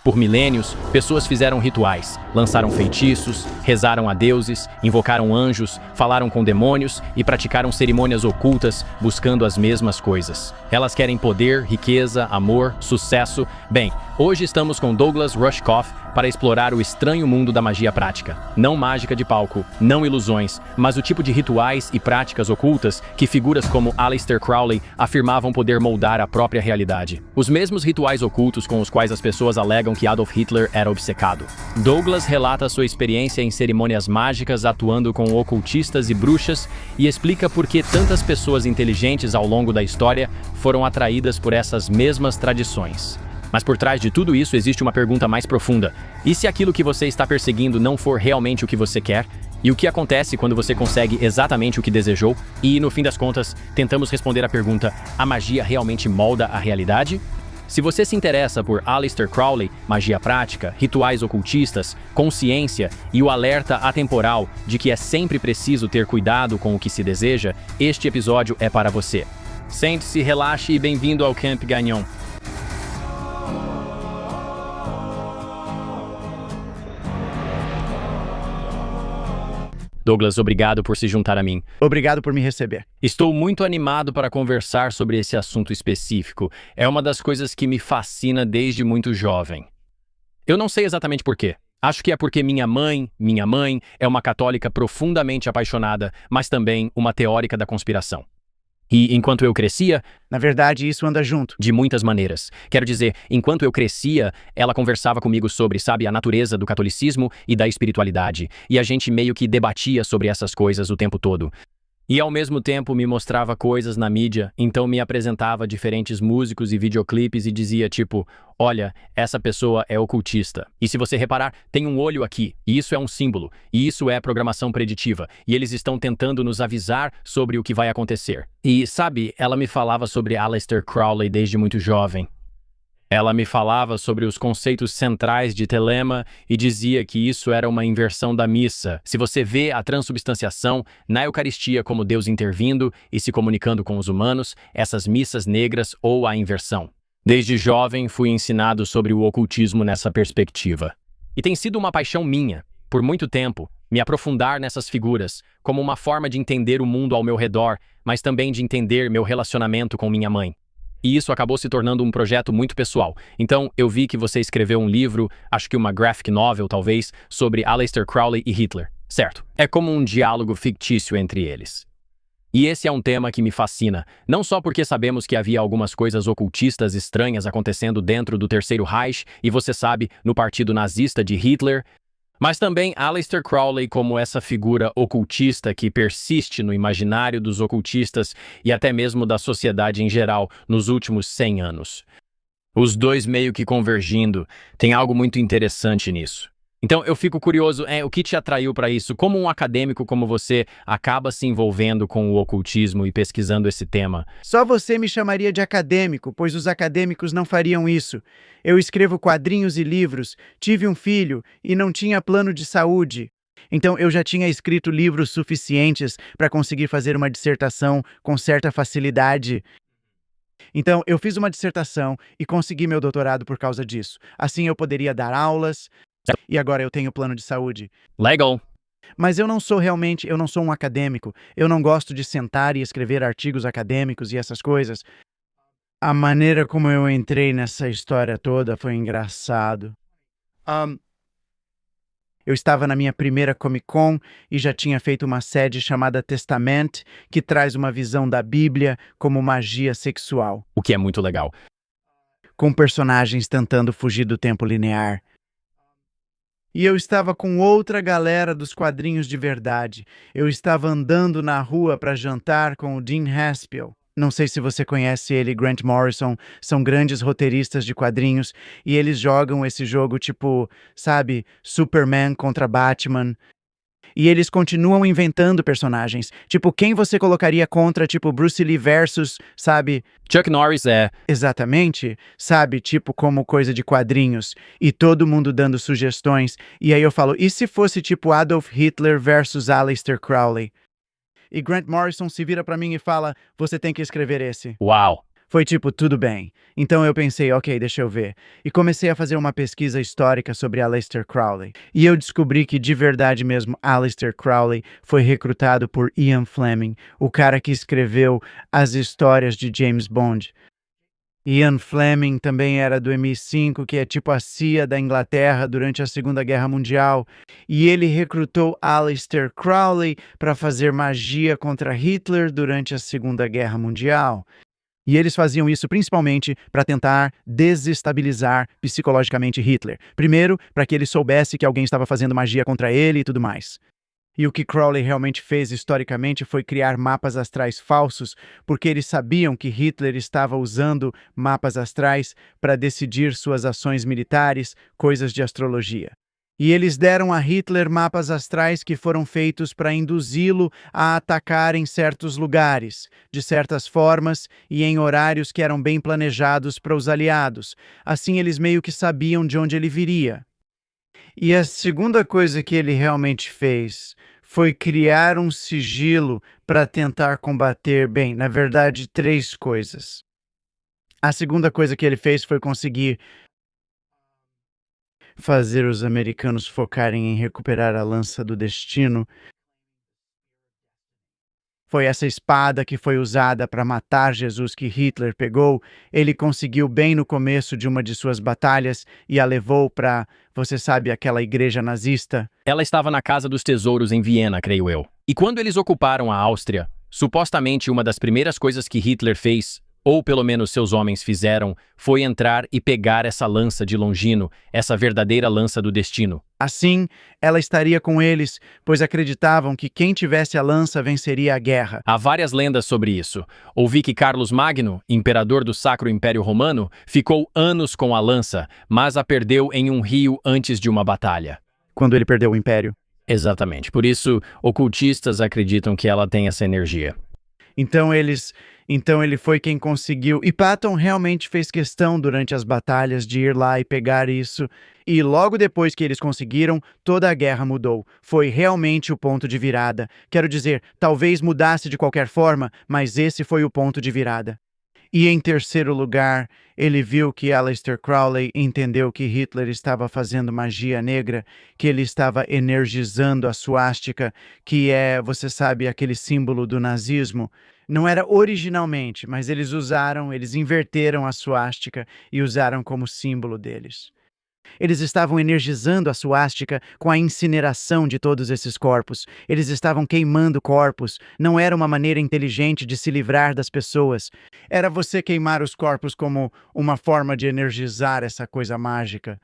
Por milênios, pessoas fizeram rituais, lançaram feitiços, rezaram a deuses, invocaram anjos, falaram com demônios e praticaram cerimônias ocultas buscando as mesmas coisas. Elas querem poder, riqueza, amor, sucesso. Bem, hoje estamos com Douglas Rushkoff para explorar o estranho mundo da magia prática. Não mágica de palco, não ilusões, mas o tipo de rituais e práticas ocultas que figuras como Aleister Crowley afirmavam poder moldar a própria realidade. Os mesmos rituais ocultos com os quais as pessoas alegam que Adolf Hitler era obcecado. Douglas relata sua experiência em cerimônias mágicas atuando com ocultistas e bruxas e explica por que tantas pessoas inteligentes ao longo da história foram atraídas por essas mesmas tradições. Mas por trás de tudo isso existe uma pergunta mais profunda. E se aquilo que você está perseguindo não for realmente o que você quer? E o que acontece quando você consegue exatamente o que desejou? E, no fim das contas, tentamos responder a pergunta: a magia realmente molda a realidade? Se você se interessa por Aleister Crowley, magia prática, rituais ocultistas, consciência e o alerta atemporal de que é sempre preciso ter cuidado com o que se deseja, este episódio é para você. Sente-se, relaxe e bem-vindo ao Camp Gagnon. Douglas, obrigado por se juntar a mim. Obrigado por me receber. Estou muito animado para conversar sobre esse assunto específico. É uma das coisas que me fascina desde muito jovem. Eu não sei exatamente por quê. Acho que é porque minha mãe é uma católica profundamente apaixonada, mas também uma teórica da conspiração. E enquanto eu crescia... Na verdade, isso anda junto. De muitas maneiras. Quero dizer, enquanto eu crescia, ela conversava comigo sobre, a natureza do catolicismo e da espiritualidade. E a gente meio que debatia sobre essas coisas o tempo todo. E ao mesmo tempo me mostrava coisas na mídia, então me apresentava diferentes músicos e videoclipes e dizia tipo, olha, essa pessoa é ocultista. E se você reparar, tem um olho aqui, e isso é um símbolo, e isso é programação preditiva, e eles estão tentando nos avisar sobre o que vai acontecer. E ela me falava sobre Aleister Crowley desde muito jovem. Ela me falava sobre os conceitos centrais de telema e dizia que isso era uma inversão da missa. Se você vê a transubstanciação na Eucaristia como Deus intervindo e se comunicando com os humanos, essas missas negras ou a inversão. Desde jovem fui ensinado sobre o ocultismo nessa perspectiva. E tem sido uma paixão minha, por muito tempo, me aprofundar nessas figuras como uma forma de entender o mundo ao meu redor, mas também de entender meu relacionamento com minha mãe. E isso acabou se tornando um projeto muito pessoal. Então, eu vi que você escreveu um livro, acho que uma graphic novel, talvez, sobre Aleister Crowley e Hitler. Certo. É como um diálogo fictício entre eles. E esse é um tema que me fascina, não só porque sabemos que havia algumas coisas ocultistas estranhas acontecendo dentro do Terceiro Reich, e você sabe, no partido nazista de Hitler, mas também Aleister Crowley como essa figura ocultista que persiste no imaginário dos ocultistas e até mesmo da sociedade em geral nos últimos 100 anos. Os dois meio que convergindo, tem algo muito interessante nisso. Então eu fico curioso, o que te atraiu para isso? Como um acadêmico como você acaba se envolvendo com o ocultismo e pesquisando esse tema? Só você me chamaria de acadêmico, pois os acadêmicos não fariam isso. Eu escrevo quadrinhos e livros, tive um filho e não tinha plano de saúde. Então eu já tinha escrito livros suficientes para conseguir fazer uma dissertação com certa facilidade. Então eu fiz uma dissertação e consegui meu doutorado por causa disso. Assim eu poderia dar aulas... E agora eu tenho plano de saúde. Legal. Mas eu não sou um acadêmico. Eu não gosto de sentar e escrever artigos acadêmicos e essas coisas. A maneira como eu entrei nessa história toda foi engraçado. Eu estava na minha primeira Comic Con e já tinha feito uma série chamada Testament, que traz uma visão da Bíblia como magia sexual. O que é muito legal. Com personagens tentando fugir do tempo linear. E eu estava com outra galera dos quadrinhos de verdade. Eu estava andando na rua para jantar com o Dean Haspel. Não sei se você conhece ele, Grant Morrison. São grandes roteiristas de quadrinhos. E eles jogam esse jogo tipo, Superman contra Batman. E eles continuam inventando personagens. Tipo, quem você colocaria contra, Bruce Lee versus, Chuck Norris é... Exatamente, tipo como coisa de quadrinhos. E todo mundo dando sugestões. E aí eu falo, e se fosse Adolf Hitler versus Aleister Crowley? E Grant Morrison se vira pra mim e fala, você tem que escrever esse. Uau! Foi tipo, tudo bem. Então eu pensei, ok, deixa eu ver. E comecei a fazer uma pesquisa histórica sobre Aleister Crowley. E eu descobri que de verdade mesmo, Aleister Crowley foi recrutado por Ian Fleming, o cara que escreveu as histórias de James Bond. Ian Fleming também era do MI5, que é tipo a CIA da Inglaterra durante a Segunda Guerra Mundial, e ele recrutou Aleister Crowley para fazer magia contra Hitler durante a Segunda Guerra Mundial. E eles faziam isso principalmente para tentar desestabilizar psicologicamente Hitler. Primeiro, para que ele soubesse que alguém estava fazendo magia contra ele e tudo mais. E o que Crowley realmente fez historicamente foi criar mapas astrais falsos, porque eles sabiam que Hitler estava usando mapas astrais para decidir suas ações militares, coisas de astrologia. E eles deram a Hitler mapas astrais que foram feitos para induzi-lo a atacar em certos lugares, de certas formas e em horários que eram bem planejados para os aliados. Assim, eles meio que sabiam de onde ele viria. E a segunda coisa que ele realmente fez foi criar um sigilo para tentar combater, bem, na verdade, três coisas. A segunda coisa que ele fez foi conseguir fazer os americanos focarem em recuperar a lança do destino. Foi essa espada que foi usada para matar Jesus que Hitler pegou. Ele conseguiu bem no começo de uma de suas batalhas e a levou para, você sabe, aquela igreja nazista. Ela estava na Casa dos Tesouros em Viena, creio eu. E quando eles ocuparam a Áustria, supostamente uma das primeiras coisas que Hitler fez, ou pelo menos seus homens fizeram, foi entrar e pegar essa lança de Longino, essa verdadeira lança do destino. Assim, ela estaria com eles, pois acreditavam que quem tivesse a lança venceria a guerra. Há várias lendas sobre isso. Ouvi que Carlos Magno, imperador do Sacro Império Romano, ficou anos com a lança, mas a perdeu em um rio antes de uma batalha. Quando ele perdeu o império. Exatamente. Por isso, ocultistas acreditam que ela tem essa energia. Então ele foi quem conseguiu. E Patton realmente fez questão durante as batalhas de ir lá e pegar isso. E logo depois que eles conseguiram, toda a guerra mudou. Foi realmente o ponto de virada. Quero dizer, talvez mudasse de qualquer forma, mas esse foi o ponto de virada. E em terceiro lugar, ele viu que Aleister Crowley entendeu que Hitler estava fazendo magia negra, que ele estava energizando a suástica, que é, você sabe, aquele símbolo do nazismo. Não era originalmente, mas eles inverteram a suástica e usaram como símbolo deles. Eles estavam energizando a suástica com a incineração de todos esses corpos. Eles estavam queimando corpos. Não era uma maneira inteligente de se livrar das pessoas. Era você queimar os corpos como uma forma de energizar essa coisa mágica.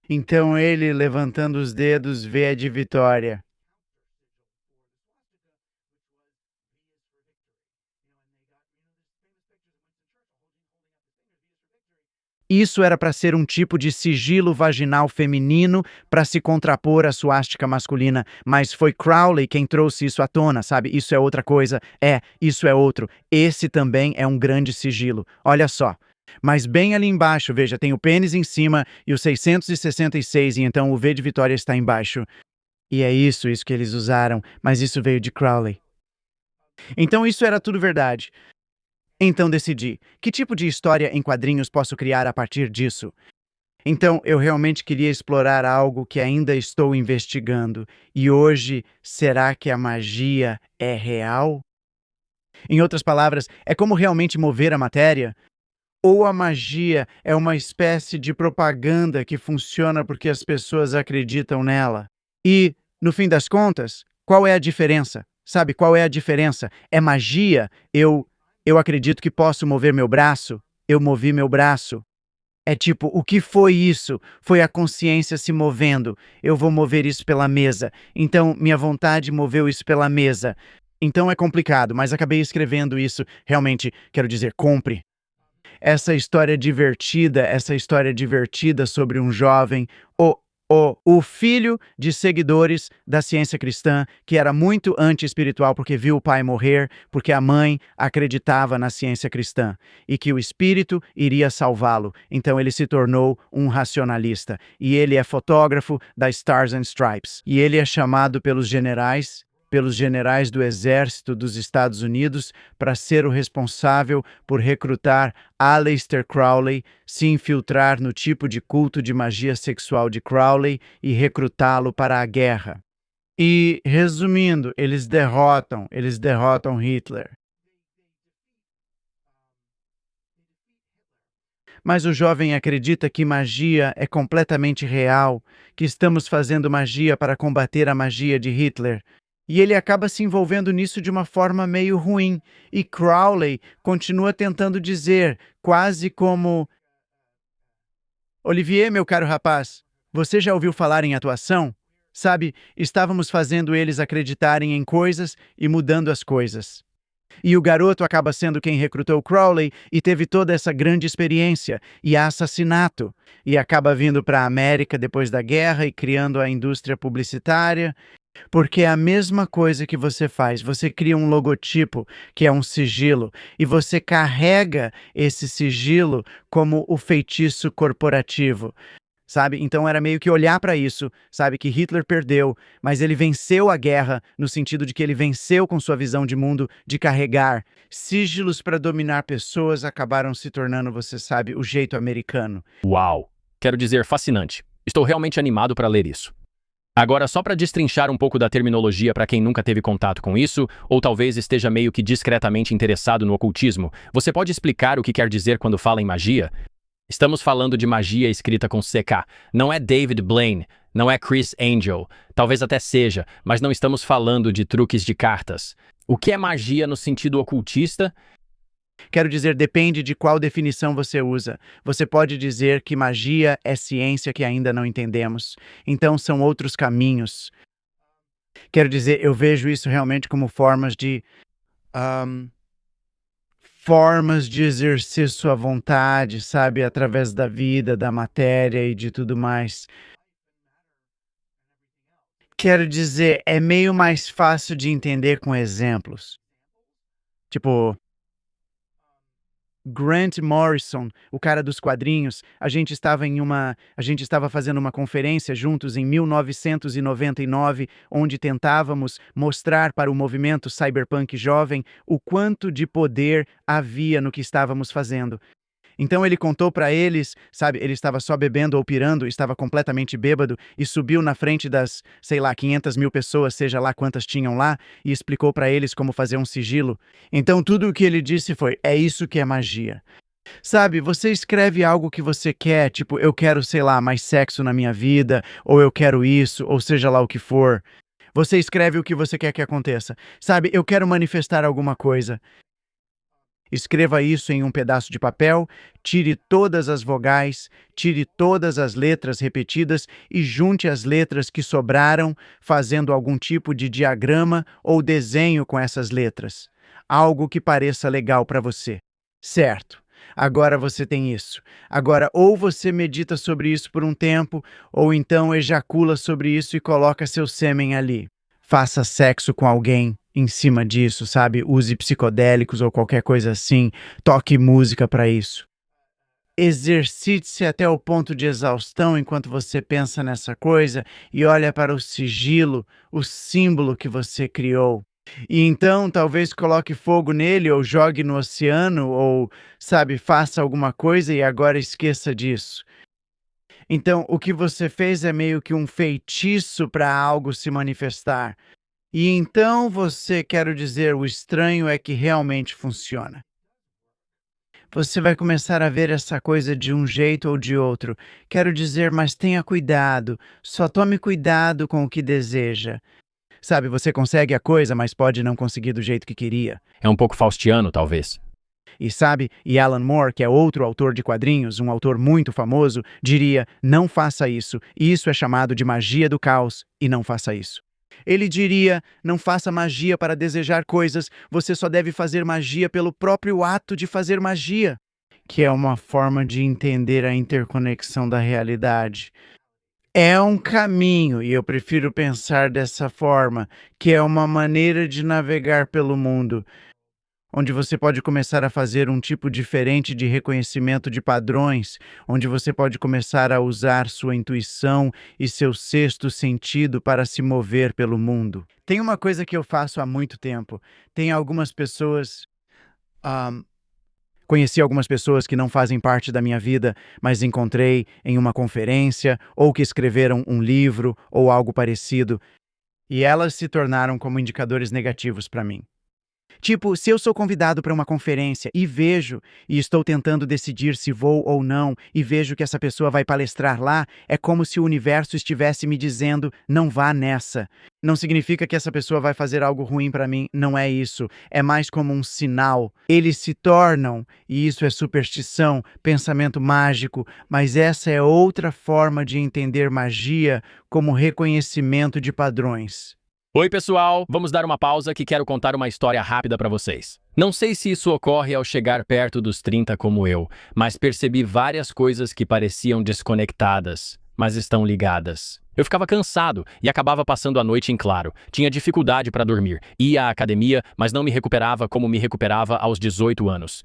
Então ele, levantando os dedos, vê a de vitória. Isso era para ser um tipo de sigilo vaginal feminino para se contrapor à suástica masculina, mas foi Crowley quem trouxe isso à tona, sabe? Isso é outra coisa. Isso é outro. Esse também é um grande sigilo. Olha só. Mas bem ali embaixo, veja, tem o pênis em cima e o 666, e então o V de Vitória está embaixo. E é isso que eles usaram, mas isso veio de Crowley. Então isso era tudo verdade. Então decidi, que tipo de história em quadrinhos posso criar a partir disso? Então eu realmente queria explorar algo que ainda estou investigando. E hoje, será que a magia é real? Em outras palavras, é como realmente mover a matéria? Ou a magia é uma espécie de propaganda que funciona porque as pessoas acreditam nela? E, no fim das contas, qual é a diferença? Sabe qual é a diferença? É magia? Eu acredito que posso mover meu braço. Eu movi meu braço. É tipo, o que foi isso? Foi a consciência se movendo. Eu vou mover isso pela mesa. Então, minha vontade moveu isso pela mesa. Então é complicado, mas acabei escrevendo isso. Realmente, quero dizer, compre. Essa história divertida sobre um jovem, o filho de seguidores da ciência cristã, que era muito anti-espiritual porque viu o pai morrer, porque a mãe acreditava na ciência cristã e que o espírito iria salvá-lo. Então ele se tornou um racionalista. E ele é fotógrafo da Stars and Stripes. E ele é chamado pelos generais pelos generais do Exército dos Estados Unidos para ser o responsável por recrutar Aleister Crowley, se infiltrar no tipo de culto de magia sexual de Crowley e recrutá-lo para a guerra. E, resumindo, eles derrotam Hitler. Mas o jovem acredita que magia é completamente real, que estamos fazendo magia para combater a magia de Hitler. E ele acaba se envolvendo nisso de uma forma meio ruim. E Crowley continua tentando dizer, quase como: Olivier, meu caro rapaz, você já ouviu falar em atuação? Sabe, estávamos fazendo eles acreditarem em coisas e mudando as coisas. E o garoto acaba sendo quem recrutou Crowley e teve toda essa grande experiência e assassinato. E acaba vindo para a América depois da guerra e criando a indústria publicitária. Porque é a mesma coisa que você faz. Você cria um logotipo, que é um sigilo, e você carrega esse sigilo como o feitiço corporativo. Sabe? Então era meio que olhar para isso, sabe? Que Hitler perdeu, mas ele venceu a guerra no sentido de que ele venceu com sua visão de mundo de carregar sigilos para dominar pessoas, acabaram se tornando, você sabe, o jeito americano. Uau! Quero dizer, fascinante. Estou realmente animado para ler isso. Agora, só para destrinchar um pouco da terminologia para quem nunca teve contato com isso, ou talvez esteja meio que discretamente interessado no ocultismo, você pode explicar o que quer dizer quando fala em magia? Estamos falando de magia escrita com CK. Não é David Blaine, não é Chris Angel. Talvez até seja, mas não estamos falando de truques de cartas. O que é magia no sentido ocultista? Quero dizer, depende de qual definição você usa. Você pode dizer que magia é ciência que ainda não entendemos. Então são outros caminhos. Quero dizer, eu vejo isso realmente como formas de exercer sua vontade, sabe, através da vida, da matéria e de tudo mais. Quero dizer, é meio mais fácil de entender com exemplos. Tipo, Grant Morrison, o cara dos quadrinhos, a gente estava fazendo uma conferência juntos em 1999, onde tentávamos mostrar para o movimento cyberpunk jovem o quanto de poder havia no que estávamos fazendo. Então ele contou para eles, sabe, ele estava só bebendo ou pirando, estava completamente bêbado e subiu na frente das, sei lá, 500 mil pessoas, seja lá quantas tinham lá, e explicou para eles como fazer um sigilo. Então tudo o que ele disse foi, é isso que é magia. Sabe, você escreve algo que você quer, tipo, eu quero, sei lá, mais sexo na minha vida, ou eu quero isso, ou seja lá o que for. Você escreve o que você quer que aconteça. Sabe, eu quero manifestar alguma coisa. Escreva isso em um pedaço de papel, tire todas as vogais, tire todas as letras repetidas e junte as letras que sobraram, fazendo algum tipo de diagrama ou desenho com essas letras. Algo que pareça legal para você. Certo. Agora você tem isso. Agora, ou você medita sobre isso por um tempo, ou então ejacula sobre isso e coloca seu sêmen ali. Faça sexo com alguém em cima disso, sabe? Use psicodélicos ou qualquer coisa assim. Toque música para isso. Exercite-se até o ponto de exaustão enquanto você pensa nessa coisa e olha para o sigilo, o símbolo que você criou. E então talvez coloque fogo nele ou jogue no oceano ou, sabe, faça alguma coisa e agora esqueça disso. Então, o que você fez é meio que um feitiço para algo se manifestar. E então você, quero dizer, o estranho é que realmente funciona. Você vai começar a ver essa coisa de um jeito ou de outro. Quero dizer, mas tenha cuidado. Só tome cuidado com o que deseja. Sabe, você consegue a coisa, mas pode não conseguir do jeito que queria. É um pouco faustiano, talvez. E sabe, e Alan Moore, que é outro autor de quadrinhos, um autor muito famoso, diria, não faça isso. Isso é chamado de magia do caos, e não faça isso. Ele diria, não faça magia para desejar coisas, você só deve fazer magia pelo próprio ato de fazer magia, que é uma forma de entender a interconexão da realidade. É um caminho, e eu prefiro pensar dessa forma, que é uma maneira de navegar pelo mundo. onde você pode começar a fazer um tipo diferente de reconhecimento de padrões, onde você pode começar a usar sua intuição e seu sexto sentido para se mover pelo mundo. Tem uma coisa que eu faço há muito tempo. Tem algumas pessoas. Conheci algumas pessoas que não fazem parte da minha vida, mas encontrei em uma conferência ou que escreveram um livro ou algo parecido, e elas se tornaram como indicadores negativos para mim. Tipo, se eu sou convidado para uma conferência e vejo, e estou tentando decidir se vou ou não, e vejo que essa pessoa vai palestrar lá, é como se o universo estivesse me dizendo, não vá nessa. Não significa que essa pessoa vai fazer algo ruim para mim, não é isso. É mais como um sinal. Eles se tornam, e isso é superstição, pensamento mágico, mas essa é outra forma de entender magia como reconhecimento de padrões. Oi, pessoal! Vamos dar uma pausa que quero contar uma história rápida para vocês. Não sei se isso ocorre ao chegar perto dos 30 como eu, mas percebi várias coisas que pareciam desconectadas, mas estão ligadas. Eu ficava cansado e acabava passando a noite em claro. Tinha dificuldade para dormir. Ia à academia, mas não me recuperava como me recuperava aos 18 anos.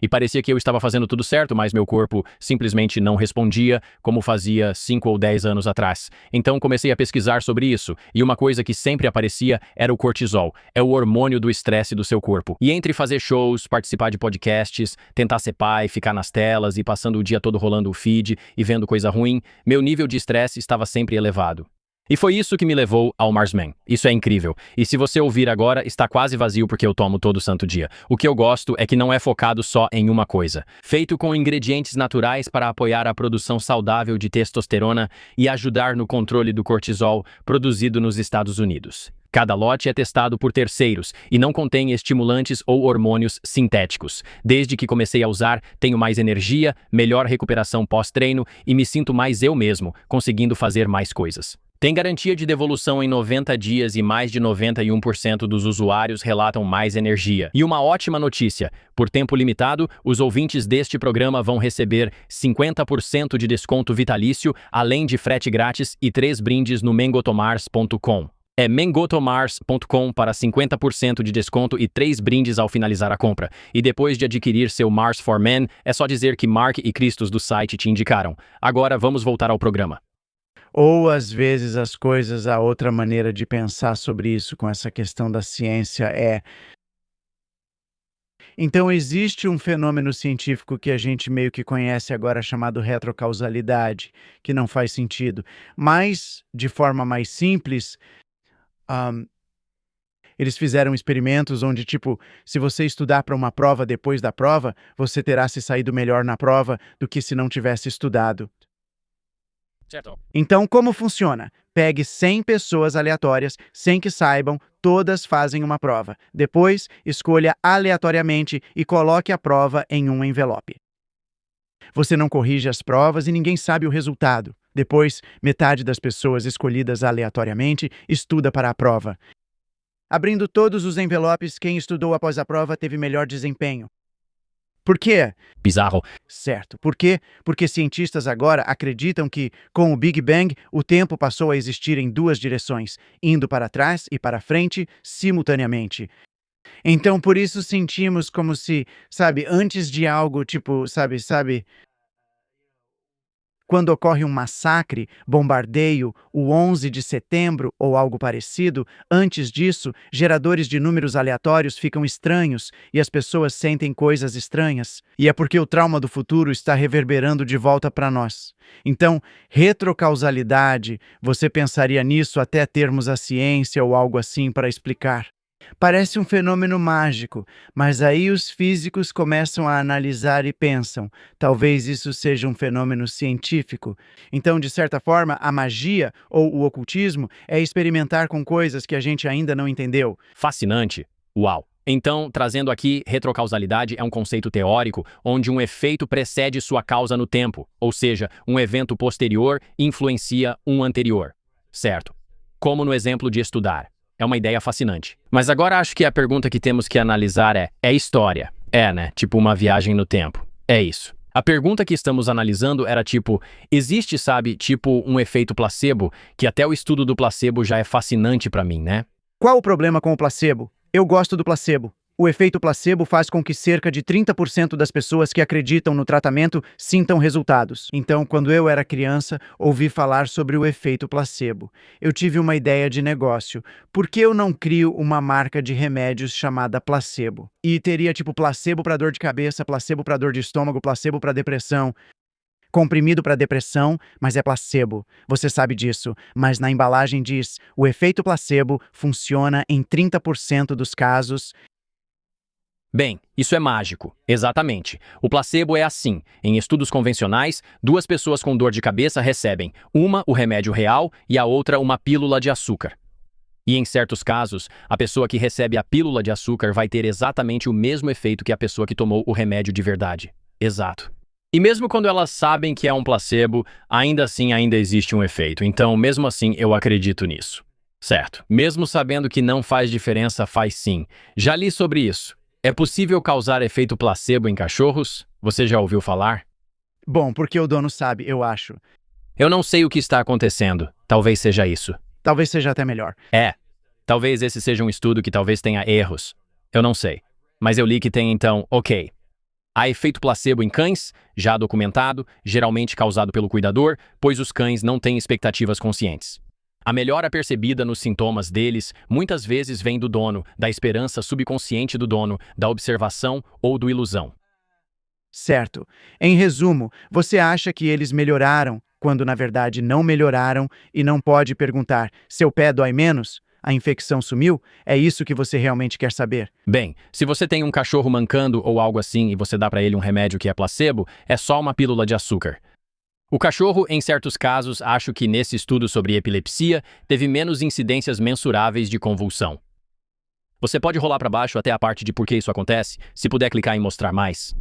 E parecia que eu estava fazendo tudo certo, mas meu corpo simplesmente não respondia como fazia 5 ou 10 anos atrás. Então comecei a pesquisar sobre isso, e uma coisa que sempre aparecia era o cortisol. É o hormônio do estresse do seu corpo. E entre fazer shows, participar de podcasts, tentar ser pai, ficar nas telas e passando o dia todo rolando o feed e vendo coisa ruim, meu nível de estresse estava sempre elevado. E foi isso que me levou ao Marsman. Isso é incrível. E se você ouvir agora, está quase vazio porque eu tomo todo santo dia. O que eu gosto é que não é focado só em uma coisa. Feito com ingredientes naturais para apoiar a produção saudável de testosterona e ajudar no controle do cortisol produzido nos Estados Unidos. Cada lote é testado por terceiros e não contém estimulantes ou hormônios sintéticos. Desde que comecei a usar, tenho mais energia, melhor recuperação pós-treino e me sinto mais eu mesmo, conseguindo fazer mais coisas. Tem garantia de devolução em 90 dias e mais de 91% dos usuários relatam mais energia. E uma ótima notícia: por tempo limitado, os ouvintes deste programa vão receber 50% de desconto vitalício, além de frete grátis e 3 brindes no mengotomars.com. É mengotomars.com para 50% de desconto e 3 brindes ao finalizar a compra. E depois de adquirir seu Mars for Men, é só dizer que Mark e Cristos do site te indicaram. Agora vamos voltar ao programa. Ou, às vezes, as coisas, a outra maneira de pensar sobre isso com essa questão da ciência é... Então, existe um fenômeno científico que a gente meio que conhece agora chamado retrocausalidade, que não faz sentido. Mas, de forma mais simples, eles fizeram experimentos onde, tipo, se você estudar para uma prova depois da prova, você terá se saído melhor na prova do que se não tivesse estudado. Certo. Então, como funciona? Pegue 100 pessoas aleatórias, sem que saibam, todas fazem uma prova. Depois, escolha aleatoriamente e coloque a prova em um envelope. Você não corrige as provas e ninguém sabe o resultado. Depois, metade das pessoas escolhidas aleatoriamente estuda para a prova. Abrindo todos os envelopes, quem estudou após a prova teve melhor desempenho. Por quê? Bizarro. Certo. Por quê? Porque cientistas agora acreditam que, com o Big Bang, o tempo passou a existir em duas direções, indo para trás e para frente simultaneamente. Então, por isso sentimos como se, antes de algo, tipo, quando ocorre um massacre, bombardeio, o 11 de setembro ou algo parecido, antes disso, geradores de números aleatórios ficam estranhos e as pessoas sentem coisas estranhas. E é porque o trauma do futuro está reverberando de volta para nós. Então, retrocausalidade, você pensaria nisso até termos a ciência ou algo assim para explicar. Parece um fenômeno mágico, mas aí os físicos começam a analisar e pensam, talvez isso seja um fenômeno científico. Então, de certa forma, a magia ou o ocultismo é experimentar com coisas que a gente ainda não entendeu. Fascinante. Uau! Então, trazendo aqui, retrocausalidade é um conceito teórico onde um efeito precede sua causa no tempo, ou seja, um evento posterior influencia um anterior. Certo. Como no exemplo de estudar. É uma ideia fascinante. Mas agora acho que a pergunta que temos que analisar é história. Né? Tipo uma viagem no tempo. É isso. A pergunta que estamos analisando era existe, tipo um efeito placebo, que até o estudo do placebo já é fascinante pra mim, né? Qual o problema com o placebo? Eu gosto do placebo. O efeito placebo faz com que cerca de 30% das pessoas que acreditam no tratamento sintam resultados. Então, quando eu era criança, ouvi falar sobre o efeito placebo. Eu tive uma ideia de negócio. Por que eu não crio uma marca de remédios chamada placebo? E teria tipo placebo para dor de cabeça, placebo para dor de estômago, placebo para depressão. Comprimido para depressão, mas é placebo. Você sabe disso. Mas na embalagem diz: o efeito placebo funciona em 30% dos casos. Bem, isso é mágico. Exatamente. O placebo é assim. Em estudos convencionais, duas pessoas com dor de cabeça recebem uma o remédio real e a outra uma pílula de açúcar. E em certos casos, a pessoa que recebe a pílula de açúcar vai ter exatamente o mesmo efeito que a pessoa que tomou o remédio de verdade. Exato. E mesmo quando elas sabem que é um placebo, ainda assim ainda existe um efeito. Então, mesmo assim, eu acredito nisso. Certo. Mesmo sabendo que não faz diferença, faz sim. Já li sobre isso. É possível causar efeito placebo em cachorros? Você já ouviu falar? Bom, porque o dono sabe, eu acho. Eu não sei o que está acontecendo. Talvez seja isso. Talvez seja até melhor. Talvez esse seja um estudo que talvez tenha erros. Eu não sei. Mas eu li que tem então, ok. Há efeito placebo em cães, já documentado, geralmente causado pelo cuidador, pois os cães não têm expectativas conscientes. A melhora percebida nos sintomas deles muitas vezes vem do dono, da esperança subconsciente do dono, da observação ou do ilusão. Certo. Em resumo, você acha que eles melhoraram, quando na verdade não melhoraram, e não pode perguntar: seu pé dói menos? A infecção sumiu? É isso que você realmente quer saber? Bem, se você tem um cachorro mancando ou algo assim e você dá para ele um remédio que é placebo, é só uma pílula de açúcar. O cachorro, em certos casos, acho que nesse estudo sobre epilepsia, teve menos incidências mensuráveis de convulsão. Você pode rolar para baixo até a parte de por que isso acontece, se puder clicar em mostrar mais.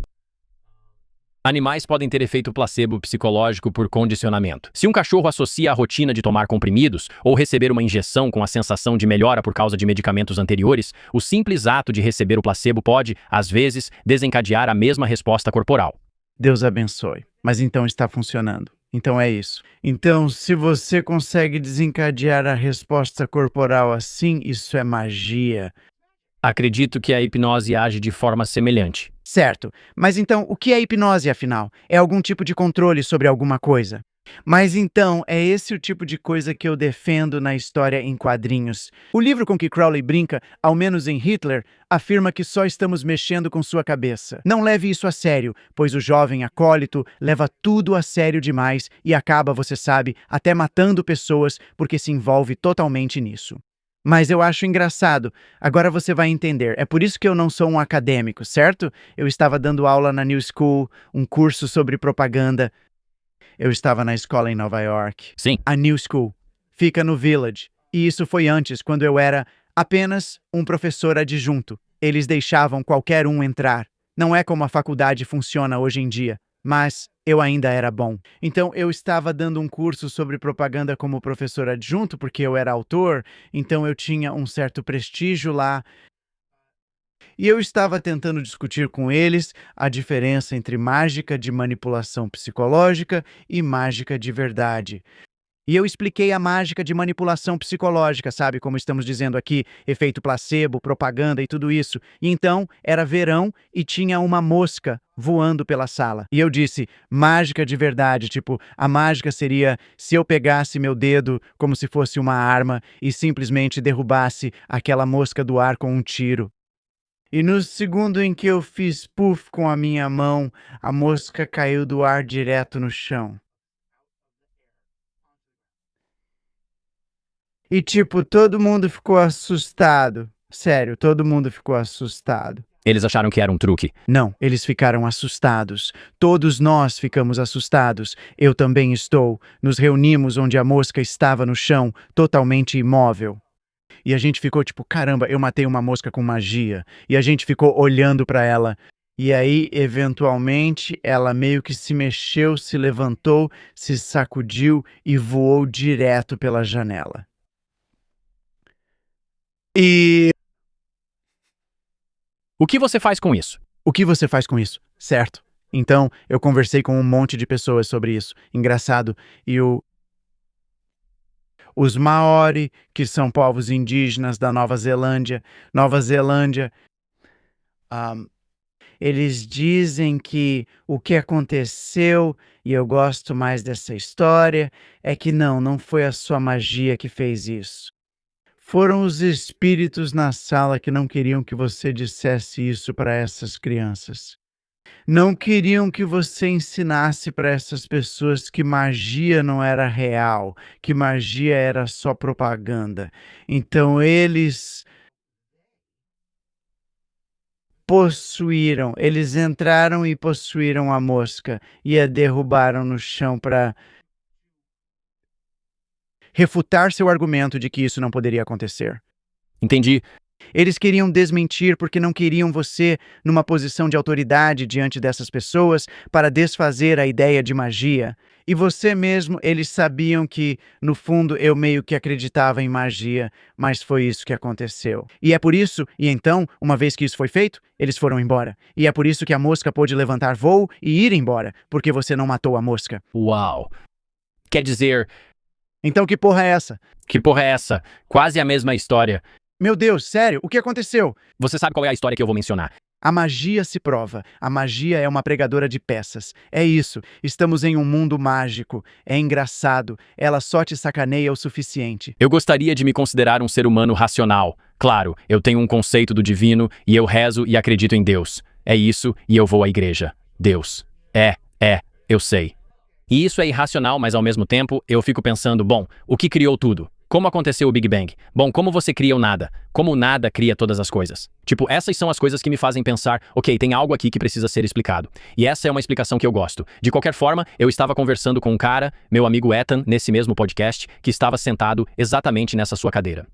Animais podem ter efeito placebo psicológico por condicionamento. Se um cachorro associa a rotina de tomar comprimidos ou receber uma injeção com a sensação de melhora por causa de medicamentos anteriores, o simples ato de receber o placebo pode, às vezes, desencadear a mesma resposta corporal. Deus abençoe. Mas então está funcionando. Então é isso. Então, se você consegue desencadear a resposta corporal assim, isso é magia. Acredito que a hipnose age de forma semelhante. Certo. Mas então, o que é hipnose, afinal? É algum tipo de controle sobre alguma coisa? Mas então, é esse o tipo de coisa que eu defendo na história em quadrinhos. O livro com que Crowley brinca, ao menos em Hitler, afirma que só estamos mexendo com sua cabeça. Não leve isso a sério, pois o jovem acólito leva tudo a sério demais e acaba, você sabe, até matando pessoas porque se envolve totalmente nisso. Mas eu acho engraçado. Agora você vai entender. É por isso que eu não sou um acadêmico, certo? Eu estava dando aula na New School, um curso sobre propaganda. Eu estava na escola em Nova York. Sim. A New School fica no Village. E isso foi antes, quando eu era apenas um professor adjunto. Eles deixavam qualquer um entrar. Não é como a faculdade funciona hoje em dia. Mas eu ainda era bom. Então eu estava dando um curso sobre propaganda como professor adjunto, porque eu era autor, então eu tinha um certo prestígio lá. E eu estava tentando discutir com eles a diferença entre mágica de manipulação psicológica e mágica de verdade. E eu expliquei a mágica de manipulação psicológica, sabe? Como estamos dizendo aqui, efeito placebo, propaganda e tudo isso. E então, era verão e tinha uma mosca voando pela sala. E eu disse, mágica de verdade, tipo, a mágica seria se eu pegasse meu dedo como se fosse uma arma e simplesmente derrubasse aquela mosca do ar com um tiro. E no segundo em que eu fiz puff com a minha mão, a mosca caiu do ar direto no chão. E tipo, todo mundo ficou assustado. Sério, todo mundo ficou assustado. Eles acharam que era um truque. Não, eles ficaram assustados. Todos nós ficamos assustados. Eu também estou. Nos reunimos onde a mosca estava no chão, totalmente imóvel. E a gente ficou tipo, caramba, eu matei uma mosca com magia. E a gente ficou olhando para ela. E aí, eventualmente, ela meio que se mexeu, se levantou, se sacudiu e voou direto pela janela. E O que você faz com isso? o que você faz com isso? Certo. Então, eu conversei com um monte de pessoas sobre isso. Engraçado. E os Maori, que são povos indígenas da Nova Zelândia, Eles dizem que o que aconteceu, e eu gosto mais dessa história, é que não foi a sua magia que fez isso. Foram os espíritos na sala que não queriam que você dissesse isso para essas crianças. Não queriam que você ensinasse para essas pessoas que magia não era real, que magia era só propaganda. Então eles entraram e possuíram a mosca e a derrubaram no chão para refutar seu argumento de que isso não poderia acontecer. Entendi. Eles queriam desmentir porque não queriam você numa posição de autoridade diante dessas pessoas para desfazer a ideia de magia. E você mesmo, eles sabiam que, no fundo, eu meio que acreditava em magia, mas foi isso que aconteceu. E é por isso, e então, uma vez que isso foi feito, eles foram embora. E é por isso que a mosca pôde levantar voo e ir embora, porque você não matou a mosca. Uau. Quer dizer, Então que porra é essa? que porra é essa? Quase a mesma história. Meu Deus, sério, o que aconteceu? Você sabe qual é a história que eu vou mencionar. A magia se prova. A magia é uma pregadora de peças. É isso. Estamos em um mundo mágico. É engraçado. Ela só te sacaneia o suficiente. Eu gostaria de me considerar um ser humano racional. Claro, eu tenho um conceito do divino e eu rezo e acredito em Deus. É isso e eu vou à igreja. Deus. Eu sei. E isso é irracional, mas ao mesmo tempo eu fico pensando, bom, o que criou tudo? Como aconteceu o Big Bang? Bom, como você cria o nada? Como o nada cria todas as coisas? Tipo, essas são as coisas que me fazem pensar, ok, tem algo aqui que precisa ser explicado. E essa é uma explicação que eu gosto. De qualquer forma, eu estava conversando com um cara, meu amigo Ethan, nesse mesmo podcast, que estava sentado exatamente nessa sua cadeira.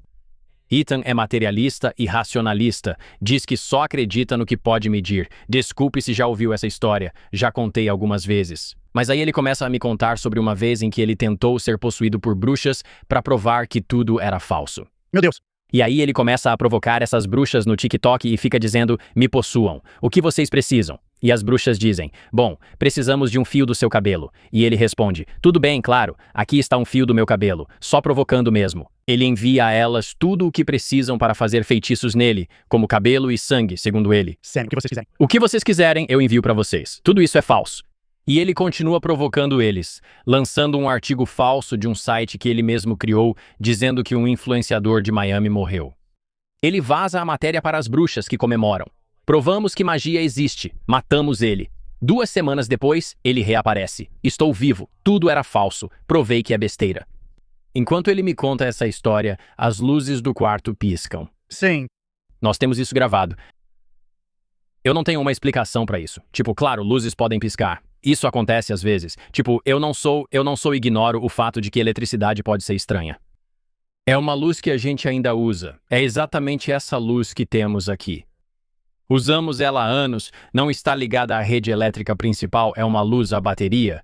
Ethan é materialista e racionalista. Diz que só acredita no que pode medir. Desculpe se já ouviu essa história. Já contei algumas vezes. Mas aí ele começa a me contar sobre uma vez em que ele tentou ser possuído por bruxas para provar que tudo era falso. Meu Deus. E aí ele começa a provocar essas bruxas no TikTok e fica dizendo, me possuam. O que vocês precisam? E as bruxas dizem, bom, precisamos de um fio do seu cabelo. E ele responde, tudo bem, claro, aqui está um fio do meu cabelo, só provocando mesmo. Ele envia a elas tudo o que precisam para fazer feitiços nele, como cabelo e sangue, segundo ele. Sério, o que vocês quiserem. O que vocês quiserem, eu envio para vocês. Tudo isso é falso. E ele continua provocando eles, lançando um artigo falso de um site que ele mesmo criou, dizendo que um influenciador de Miami morreu. Ele vaza a matéria para as bruxas que comemoram. Provamos que magia existe, matamos ele. 2 semanas depois, ele reaparece. Estou vivo, tudo era falso, provei que é besteira. Enquanto ele me conta essa história, as luzes do quarto piscam. Sim. Nós temos isso gravado. Eu não tenho uma explicação para isso. Tipo, claro, luzes podem piscar. Isso acontece às vezes. Tipo, eu não sou ignoro o fato de que eletricidade pode ser estranha. É uma luz que a gente ainda usa. É exatamente essa luz que temos aqui. Usamos ela há anos, não está ligada à rede elétrica principal, é uma luz à bateria.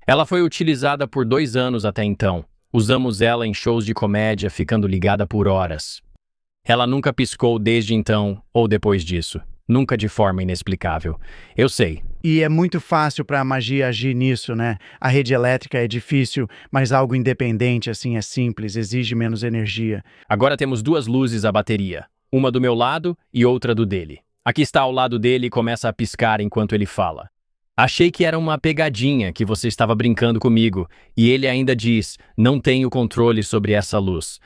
Ela foi utilizada por 2 anos até então. Usamos ela em shows de comédia, ficando ligada por horas. Ela nunca piscou desde então ou depois disso. Nunca de forma inexplicável. Eu sei. E é muito fácil para a magia agir nisso, né? A rede elétrica é difícil, mas algo independente assim é simples, exige menos energia. Agora temos 2 luzes à bateria. Uma do meu lado e outra do dele. Aqui está ao lado dele e começa a piscar enquanto ele fala. Achei que era uma pegadinha, que você estava brincando comigo. E ele ainda diz, não tenho controle sobre essa luz.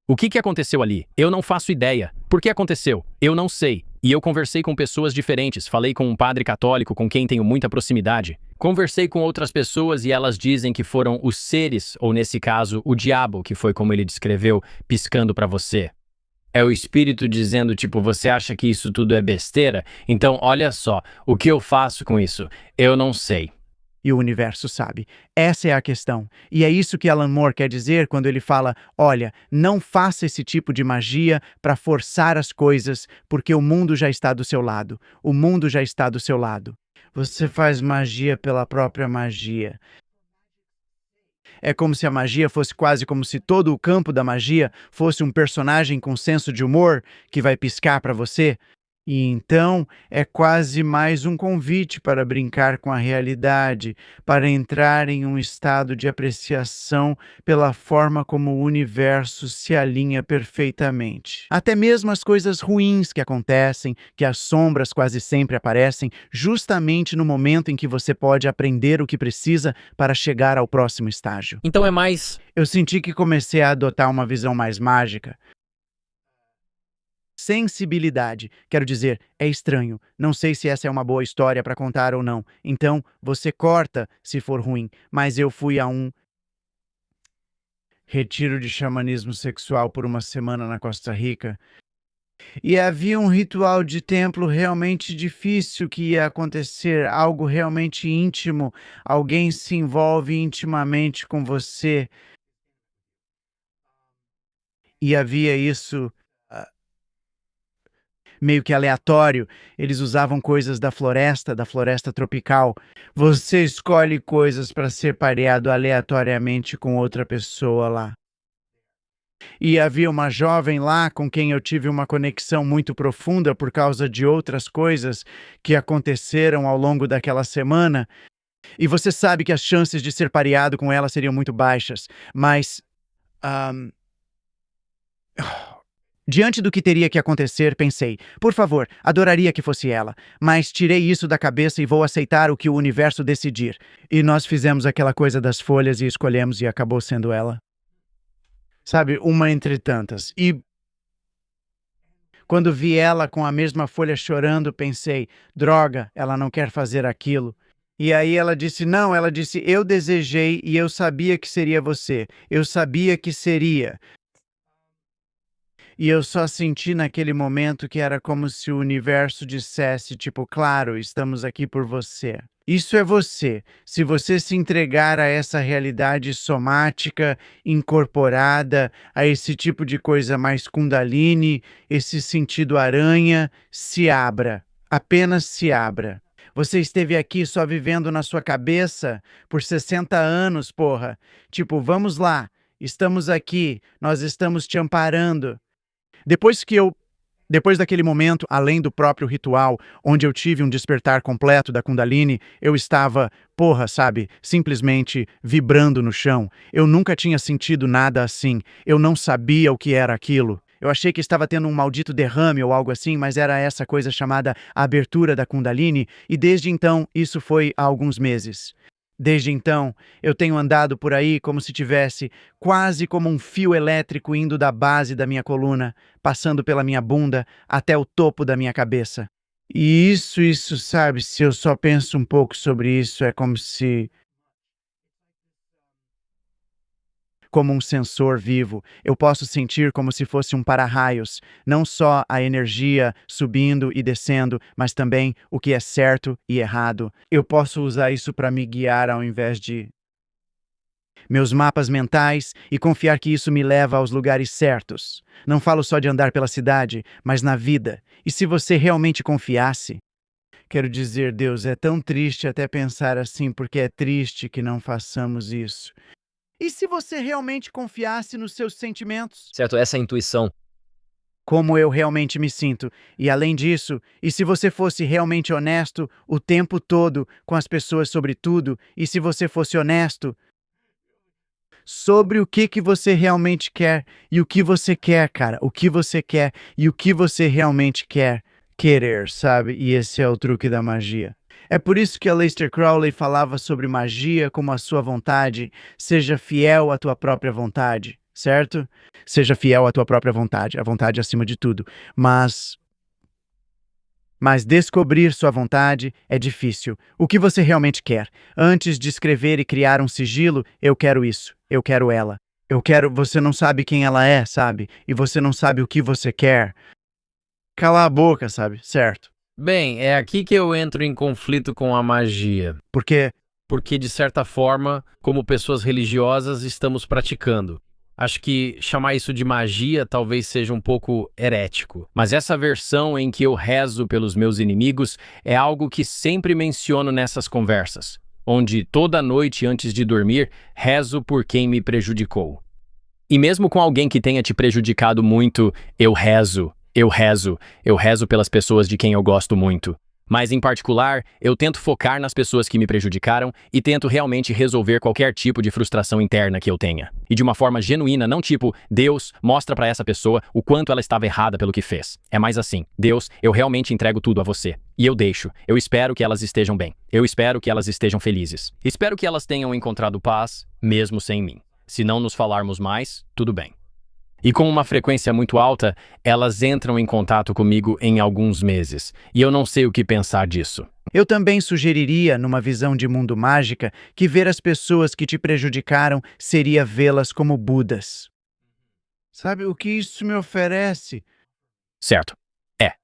O que aconteceu ali? Eu não faço ideia. Por que aconteceu? Eu não sei. E eu conversei com pessoas diferentes, falei com um padre católico com quem tenho muita proximidade. Conversei com outras pessoas e elas dizem que foram os seres, ou nesse caso, o diabo, que foi como ele descreveu, piscando para você. É o espírito dizendo, tipo, você acha que isso tudo é besteira? Então, olha só, o que eu faço com isso? Eu não sei. E o universo sabe. Essa é a questão. E é isso que Alan Moore quer dizer quando ele fala, olha, não faça esse tipo de magia para forçar as coisas, porque o mundo já está do seu lado. O mundo já está do seu lado. Você faz magia pela própria magia. É como se a magia fosse quase como se todo o campo da magia fosse um personagem com senso de humor que vai piscar para você. E então é quase mais um convite para brincar com a realidade, para entrar em um estado de apreciação pela forma como o universo se alinha perfeitamente. Até mesmo as coisas ruins que acontecem, que as sombras quase sempre aparecem, justamente no momento em que você pode aprender o que precisa para chegar ao próximo estágio. Então é mais. Eu senti que comecei a adotar uma visão mais mágica. Sensibilidade. Quero dizer, é estranho. Não sei se essa é uma boa história para contar ou não. Então, você corta se for ruim. Mas eu fui a um retiro de xamanismo sexual por uma semana na Costa Rica. E havia um ritual de templo realmente difícil que ia acontecer, algo realmente íntimo. Alguém se envolve intimamente com você. E havia isso meio que aleatório. Eles usavam coisas da floresta tropical. Você escolhe coisas para ser pareado aleatoriamente com outra pessoa lá. E havia uma jovem lá com quem eu tive uma conexão muito profunda por causa de outras coisas que aconteceram ao longo daquela semana. E você sabe que as chances de ser pareado com ela seriam muito baixas, mas ahm, diante do que teria que acontecer, pensei, por favor, adoraria que fosse ela, mas tirei isso da cabeça e vou aceitar o que o universo decidir. E nós fizemos aquela coisa das folhas e escolhemos e acabou sendo ela. Sabe, uma entre tantas. E quando vi ela com a mesma folha chorando, pensei, droga, ela não quer fazer aquilo. E aí ela disse, não, ela disse, eu desejei e eu sabia que seria você. Eu sabia que seria. E eu só senti naquele momento que era como se o universo dissesse, tipo, claro, estamos aqui por você. Isso é você. Se você se entregar a essa realidade somática, incorporada, a esse tipo de coisa mais Kundalini, esse sentido aranha, se abra. Apenas se abra. Você esteve aqui só vivendo na sua cabeça por 60 anos, porra. Tipo, vamos lá. Estamos aqui. Nós estamos te amparando. Depois daquele momento, além do próprio ritual, onde eu tive um despertar completo da Kundalini, eu estava, porra, sabe, simplesmente vibrando no chão. Eu nunca tinha sentido nada assim. Eu não sabia o que era aquilo. Eu achei que estava tendo um maldito derrame ou algo assim, mas era essa coisa chamada abertura da Kundalini, e desde então, isso foi há alguns meses. Desde então, eu tenho andado por aí como se tivesse quase como um fio elétrico indo da base da minha coluna, passando pela minha bunda até o topo da minha cabeça. E isso, sabe, se eu só penso um pouco sobre isso, é como um sensor vivo. Eu posso sentir como se fosse um para-raios, não só a energia subindo e descendo, mas também o que é certo e errado. Eu posso usar isso para me guiar ao invés de meus mapas mentais e confiar que isso me leva aos lugares certos. Não falo só de andar pela cidade, mas na vida. E se você realmente confiasse? Quero dizer, Deus, é tão triste até pensar assim, porque é triste que não façamos isso. E se você realmente confiasse nos seus sentimentos? Certo, essa intuição. Como eu realmente me sinto. E além disso, e se você fosse realmente honesto o tempo todo com as pessoas sobre tudo, e se você fosse honesto sobre o que você realmente quer e o que você quer, cara, o que você quer e o que você realmente quer querer, sabe? E esse é o truque da magia. É por isso que Aleister Crowley falava sobre magia como a sua vontade. Seja fiel à tua própria vontade, certo? Seja fiel à tua própria vontade, a vontade acima de tudo. Mas descobrir sua vontade é difícil. O que você realmente quer? Antes de escrever e criar um sigilo, eu quero isso, eu quero ela. Eu quero, você não sabe quem ela é, sabe? E você não sabe o que você quer. Cala a boca, sabe? Certo. Bem, é aqui que eu entro em conflito com a magia. Porque Porque, de certa forma, como pessoas religiosas, estamos praticando. Acho que chamar isso de magia talvez seja um pouco herético. Mas essa versão em que eu rezo pelos meus inimigos é algo que sempre menciono nessas conversas, onde toda noite antes de dormir rezo por quem me prejudicou. E mesmo com alguém que tenha te prejudicado muito, eu rezo. Eu rezo pelas pessoas de quem eu gosto muito. Mas, em particular, eu tento focar nas pessoas que me prejudicaram e tento realmente resolver qualquer tipo de frustração interna que eu tenha. E de uma forma genuína, não tipo, Deus, mostra pra essa pessoa o quanto ela estava errada pelo que fez. É mais assim, Deus, eu realmente entrego tudo a você. E eu deixo. Eu espero que elas estejam bem. Eu espero que elas estejam felizes. Espero que elas tenham encontrado paz, mesmo sem mim. Se não nos falarmos mais, tudo bem. E com uma frequência muito alta, elas entram em contato comigo em alguns meses. E eu não sei o que pensar disso. Eu também sugeriria, numa visão de mundo mágica, que ver as pessoas que te prejudicaram seria vê-las como Budas. Sabe o que isso me oferece? Certo. É.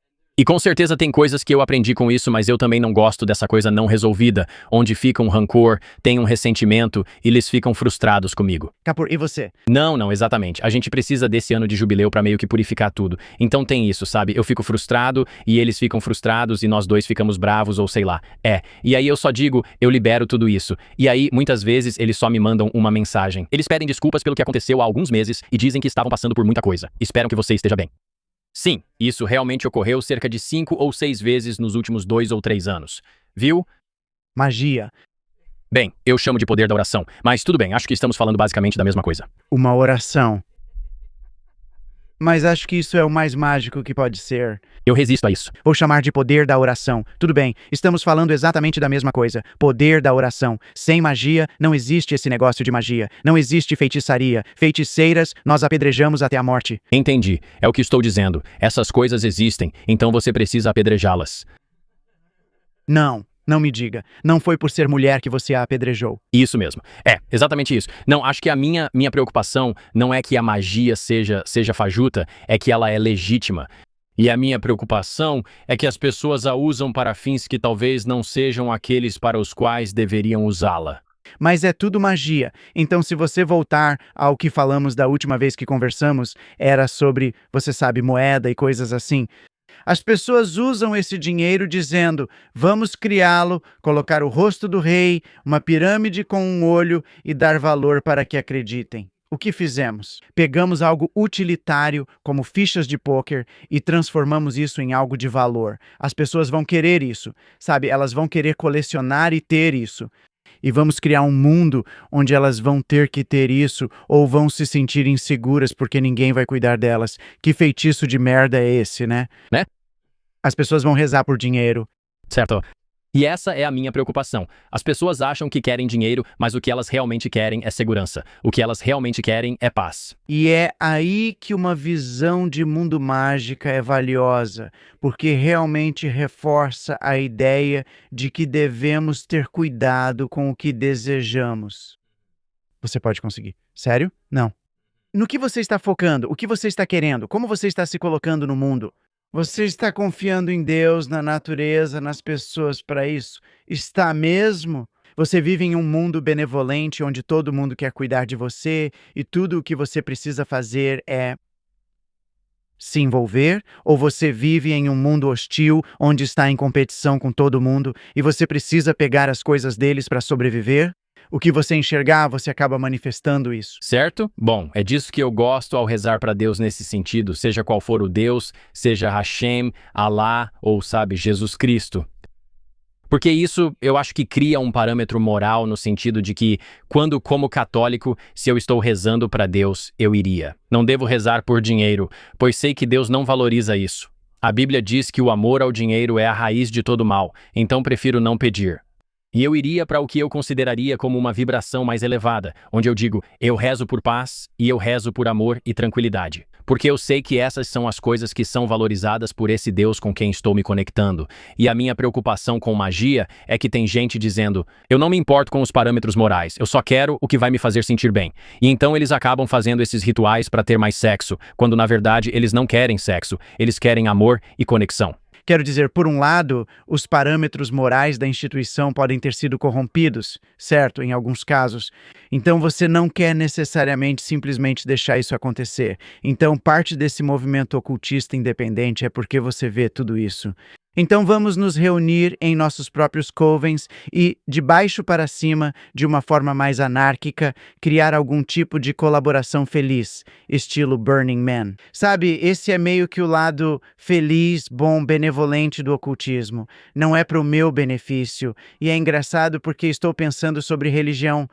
E com certeza tem coisas que eu aprendi com isso, mas eu também não gosto dessa coisa não resolvida, onde fica um rancor, tem um ressentimento e eles ficam frustrados comigo. Kapur, e você? Não, exatamente. A gente precisa desse ano de jubileu pra meio que purificar tudo. Então tem isso, sabe? Eu fico frustrado e eles ficam frustrados e nós dois ficamos bravos ou sei lá. E aí eu só digo, eu libero tudo isso. E aí, muitas vezes, eles só me mandam uma mensagem. Eles pedem desculpas pelo que aconteceu há alguns meses e dizem que estavam passando por muita coisa. Esperam que você esteja bem. Sim, isso realmente ocorreu cerca de 5 ou 6 vezes nos últimos 2 ou 3 anos. Viu? Magia. Bem, eu chamo de poder da oração, mas tudo bem, acho que estamos falando basicamente da mesma coisa. Uma oração. Mas acho que isso é o mais mágico que pode ser. Eu resisto a isso. Vou chamar de poder da oração. Tudo bem, estamos falando exatamente da mesma coisa. Poder da oração. Sem magia, não existe esse negócio de magia. Não existe feitiçaria. Feiticeiras, nós apedrejamos até a morte. Entendi, é o que estou dizendo. Essas coisas existem, então você precisa apedrejá-las. Não me diga. Não foi por ser mulher que você a apedrejou. Isso mesmo. Exatamente isso. Não, acho que a minha preocupação não é que a magia seja fajuta, é que ela é legítima. E a minha preocupação é que as pessoas a usam para fins que talvez não sejam aqueles para os quais deveriam usá-la. Mas é tudo magia. Então, se você voltar ao que falamos da última vez que conversamos, era sobre, você sabe, moeda e coisas assim. As pessoas usam esse dinheiro dizendo, vamos criá-lo, colocar o rosto do rei, uma pirâmide com um olho e dar valor para que acreditem. O que fizemos? Pegamos algo utilitário, como fichas de pôquer, e transformamos isso em algo de valor. As pessoas vão querer isso, sabe? Elas vão querer colecionar e ter isso. E vamos criar um mundo onde elas vão ter que ter isso ou vão se sentir inseguras porque ninguém vai cuidar delas. Que feitiço de merda é esse, né? Né? As pessoas vão rezar por dinheiro. Certo. E essa é a minha preocupação. As pessoas acham que querem dinheiro, mas o que elas realmente querem é segurança. O que elas realmente querem é paz. E é aí que uma visão de mundo mágica é valiosa, porque realmente reforça a ideia de que devemos ter cuidado com o que desejamos. Você pode conseguir. Sério? Não. No que você está focando? O que você está querendo? Como você está se colocando no mundo? Você está confiando em Deus, na natureza, nas pessoas para isso? Está mesmo? Você vive em um mundo benevolente onde todo mundo quer cuidar de você e tudo o que você precisa fazer é se envolver? Ou você vive em um mundo hostil onde está em competição com todo mundo e você precisa pegar as coisas deles para sobreviver? O que você enxergar, você acaba manifestando isso. Certo? Bom, é disso que eu gosto ao rezar para Deus nesse sentido, seja qual for o Deus, seja Hashem, Alá ou, sabe, Jesus Cristo. Porque isso, eu acho que cria um parâmetro moral no sentido de que, quando como católico, se eu estou rezando para Deus, eu iria. Não devo rezar por dinheiro, pois sei que Deus não valoriza isso. A Bíblia diz que o amor ao dinheiro é a raiz de todo mal, então prefiro não pedir. E eu iria para o que eu consideraria como uma vibração mais elevada, onde eu digo, eu rezo por paz e eu rezo por amor e tranquilidade. Porque eu sei que essas são as coisas que são valorizadas por esse Deus com quem estou me conectando. E a minha preocupação com magia é que tem gente dizendo, eu não me importo com os parâmetros morais, eu só quero o que vai me fazer sentir bem. E então eles acabam fazendo esses rituais para ter mais sexo, quando na verdade eles não querem sexo, eles querem amor e conexão. Quero dizer, por um lado, os parâmetros morais da instituição podem ter sido corrompidos, certo, em alguns casos. Então você não quer necessariamente simplesmente deixar isso acontecer. Então parte desse movimento ocultista independente é porque você vê tudo isso. Então vamos nos reunir em nossos próprios covens e, de baixo para cima, de uma forma mais anárquica, criar algum tipo de colaboração feliz, estilo Burning Man. Sabe, esse é meio que o lado feliz, bom, benevolente do ocultismo. Não é para o meu benefício. E é engraçado porque estou pensando sobre religião.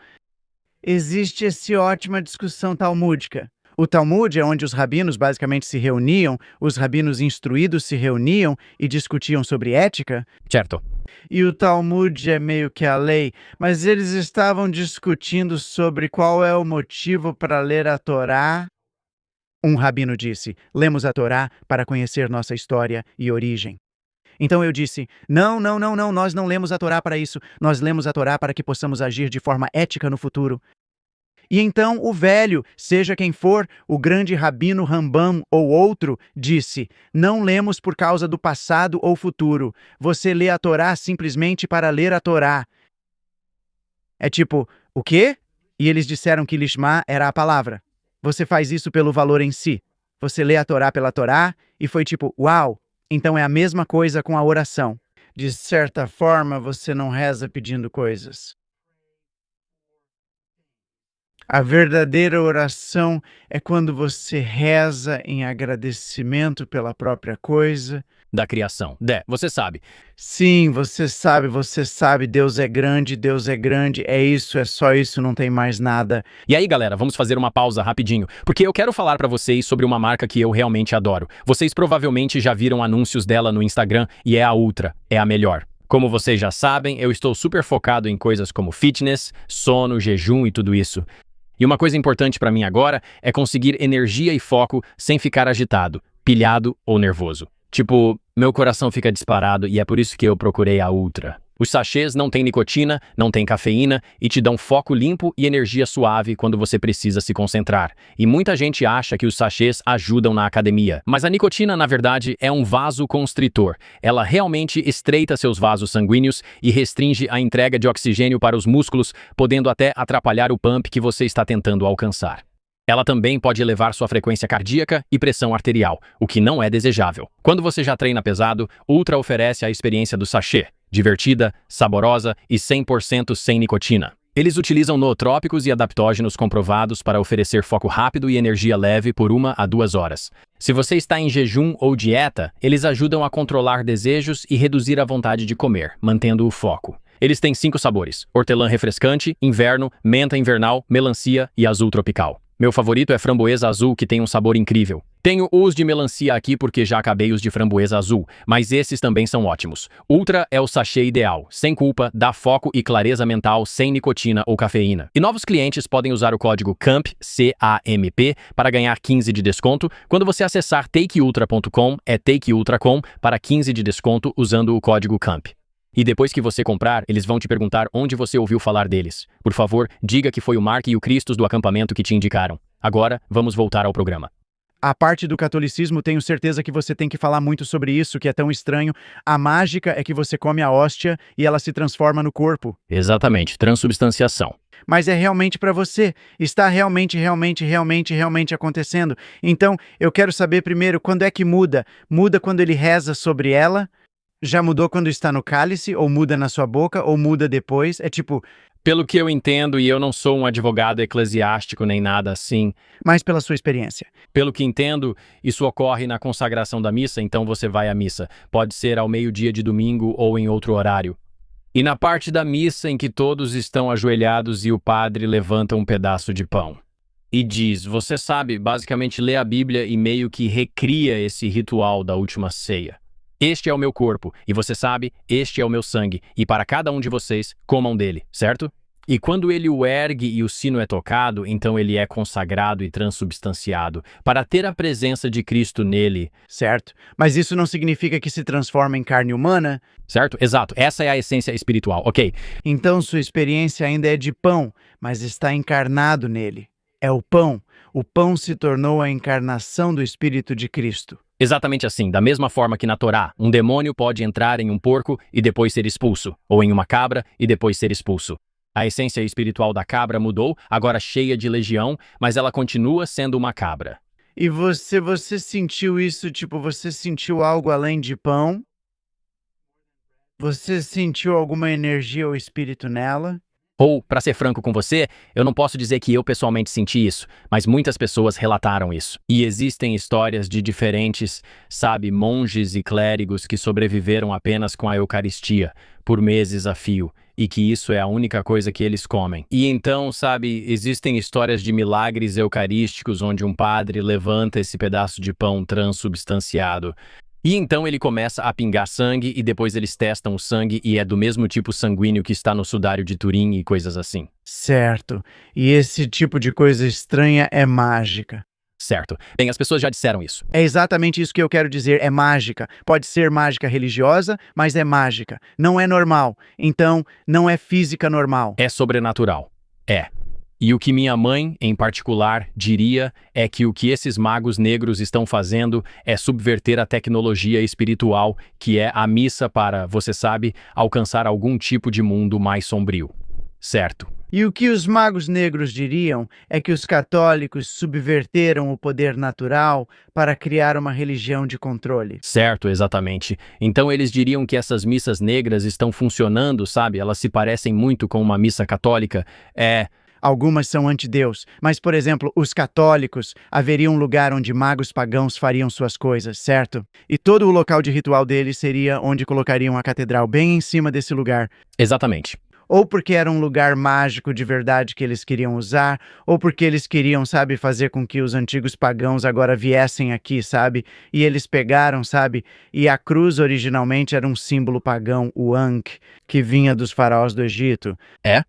Existe essa ótima discussão talmúdica. O Talmud é onde os rabinos basicamente se reuniam, os rabinos instruídos se reuniam e discutiam sobre ética. Certo. E o Talmud é meio que a lei, mas eles estavam discutindo sobre qual é o motivo para ler a Torá. Um rabino disse: lemos a Torá para conhecer nossa história e origem. Então eu disse: não, nós não lemos a Torá para isso. Nós lemos a Torá para que possamos agir de forma ética no futuro. E então o velho, seja quem for, o grande rabino Rambam ou outro, disse: não lemos por causa do passado ou futuro. Você lê a Torá simplesmente para ler a Torá. É tipo, o quê? E eles disseram que Lishma era a palavra. Você faz isso pelo valor em si. Você lê a Torá pela Torá e foi tipo, uau! Então é a mesma coisa com a oração. De certa forma, você não reza pedindo coisas. A verdadeira oração é quando você reza em agradecimento pela própria coisa. Da criação. Você sabe. Sim, você sabe, Deus é grande, é isso, é só isso, não tem mais nada. E aí, galera, vamos fazer uma pausa rapidinho, porque eu quero falar pra vocês sobre uma marca que eu realmente adoro. Vocês provavelmente já viram anúncios dela no Instagram e é a Ultra, é a melhor. Como vocês já sabem, eu estou super focado em coisas como fitness, sono, jejum e tudo isso. E uma coisa importante pra mim agora é conseguir energia e foco sem ficar agitado, pilhado ou nervoso. Tipo, meu coração fica disparado e é por isso que eu procurei a Ultra. Os sachês não têm nicotina, não têm cafeína e te dão foco limpo e energia suave quando você precisa se concentrar. E muita gente acha que os sachês ajudam na academia. Mas a nicotina, na verdade, é um vasoconstritor. Ela realmente estreita seus vasos sanguíneos e restringe a entrega de oxigênio para os músculos, podendo até atrapalhar o pump que você está tentando alcançar. Ela também pode elevar sua frequência cardíaca e pressão arterial, o que não é desejável. Quando você já treina pesado, Ultra oferece a experiência do sachê, divertida, saborosa e 100% sem nicotina. Eles utilizam nootrópicos e adaptógenos comprovados para oferecer foco rápido e energia leve por 1 a 2 horas. Se você está em jejum ou dieta, eles ajudam a controlar desejos e reduzir a vontade de comer, mantendo o foco. Eles têm 5 sabores: hortelã refrescante, inverno, menta invernal, melancia e azul tropical. Meu favorito é framboesa azul, que tem um sabor incrível. Tenho os de melancia aqui porque já acabei os de framboesa azul, mas esses também são ótimos. Ultra é o sachê ideal, sem culpa, dá foco e clareza mental sem nicotina ou cafeína. E novos clientes podem usar o código CAMP, C-A-M-P, para ganhar 15 de desconto. Quando você acessar takeultra.com, é takeultra.com, para 15 de desconto usando o código CAMP. E depois que você comprar, eles vão te perguntar onde você ouviu falar deles. Por favor, diga que foi o Mark e o Cristos do acampamento que te indicaram. Agora, vamos voltar ao programa. A parte do catolicismo, tenho certeza que você tem que falar muito sobre isso, que é tão estranho. A mágica é que você come a hóstia e ela se transforma no corpo. Exatamente, transubstanciação. Mas é realmente para você. Está realmente acontecendo. Então, eu quero saber primeiro, quando é que muda? Muda quando ele reza sobre ela? Já mudou quando está no cálice, ou muda na sua boca, ou muda depois? É tipo... Pelo que eu entendo, e eu não sou um advogado eclesiástico nem nada assim. Mas pela sua experiência. Pelo que entendo, isso ocorre na consagração da missa, então você vai à missa. Pode ser ao meio-dia de domingo ou em outro horário. E na parte da missa em que todos estão ajoelhados e o padre levanta um pedaço de pão. E diz, você sabe, basicamente lê a Bíblia e meio que recria esse ritual da última ceia. Este é o meu corpo, e você sabe, este é o meu sangue, e para cada um de vocês, comam dele, certo? E quando ele o ergue e o sino é tocado, então ele é consagrado e transubstanciado, para ter a presença de Cristo nele. Certo, mas isso não significa que se transforma em carne humana? Certo? Exato, essa é a essência espiritual, ok? Então sua experiência ainda é de pão, mas está encarnado nele. É o pão se tornou a encarnação do Espírito de Cristo. Exatamente assim, da mesma forma que na Torá, um demônio pode entrar em um porco e depois ser expulso, ou em uma cabra e depois ser expulso. A essência espiritual da cabra mudou, agora cheia de legião, mas ela continua sendo uma cabra. E você sentiu isso, tipo, você sentiu algo além de pão? Você sentiu alguma energia ou espírito nela? Ou, para ser franco com você, eu não posso dizer que eu pessoalmente senti isso, mas muitas pessoas relataram isso. E existem histórias de diferentes, sabe, monges e clérigos que sobreviveram apenas com a Eucaristia, por meses a fio, e que isso é a única coisa que eles comem. E então, sabe, existem histórias de milagres eucarísticos onde um padre levanta esse pedaço de pão transubstanciado. E então ele começa a pingar sangue e depois eles testam o sangue e é do mesmo tipo sanguíneo que está no sudário de Turim e coisas assim. Certo. E esse tipo de coisa estranha é mágica. Certo. Bem, as pessoas já disseram isso. É exatamente isso que eu quero dizer, é mágica. Pode ser mágica religiosa, mas é mágica. Não é normal. Então, não é física normal. É sobrenatural. É. E o que minha mãe, em particular, diria é que o que esses magos negros estão fazendo é subverter a tecnologia espiritual, que é a missa para, você sabe, alcançar algum tipo de mundo mais sombrio. Certo. E o que os magos negros diriam é que os católicos subverteram o poder natural para criar uma religião de controle. Certo, exatamente. Então eles diriam que essas missas negras estão funcionando, sabe? Elas se parecem muito com uma missa católica. Algumas são anti-Deus, mas, por exemplo, os católicos, haveria um lugar onde magos pagãos fariam suas coisas, certo? E todo o local de ritual deles seria onde colocariam a catedral bem em cima desse lugar. Exatamente. Ou porque era um lugar mágico de verdade que eles queriam usar, ou porque eles queriam, sabe, fazer com que os antigos pagãos agora viessem aqui, sabe? E eles pegaram, sabe? E a cruz originalmente era um símbolo pagão, o Ankh, que vinha dos faraós do Egito. É?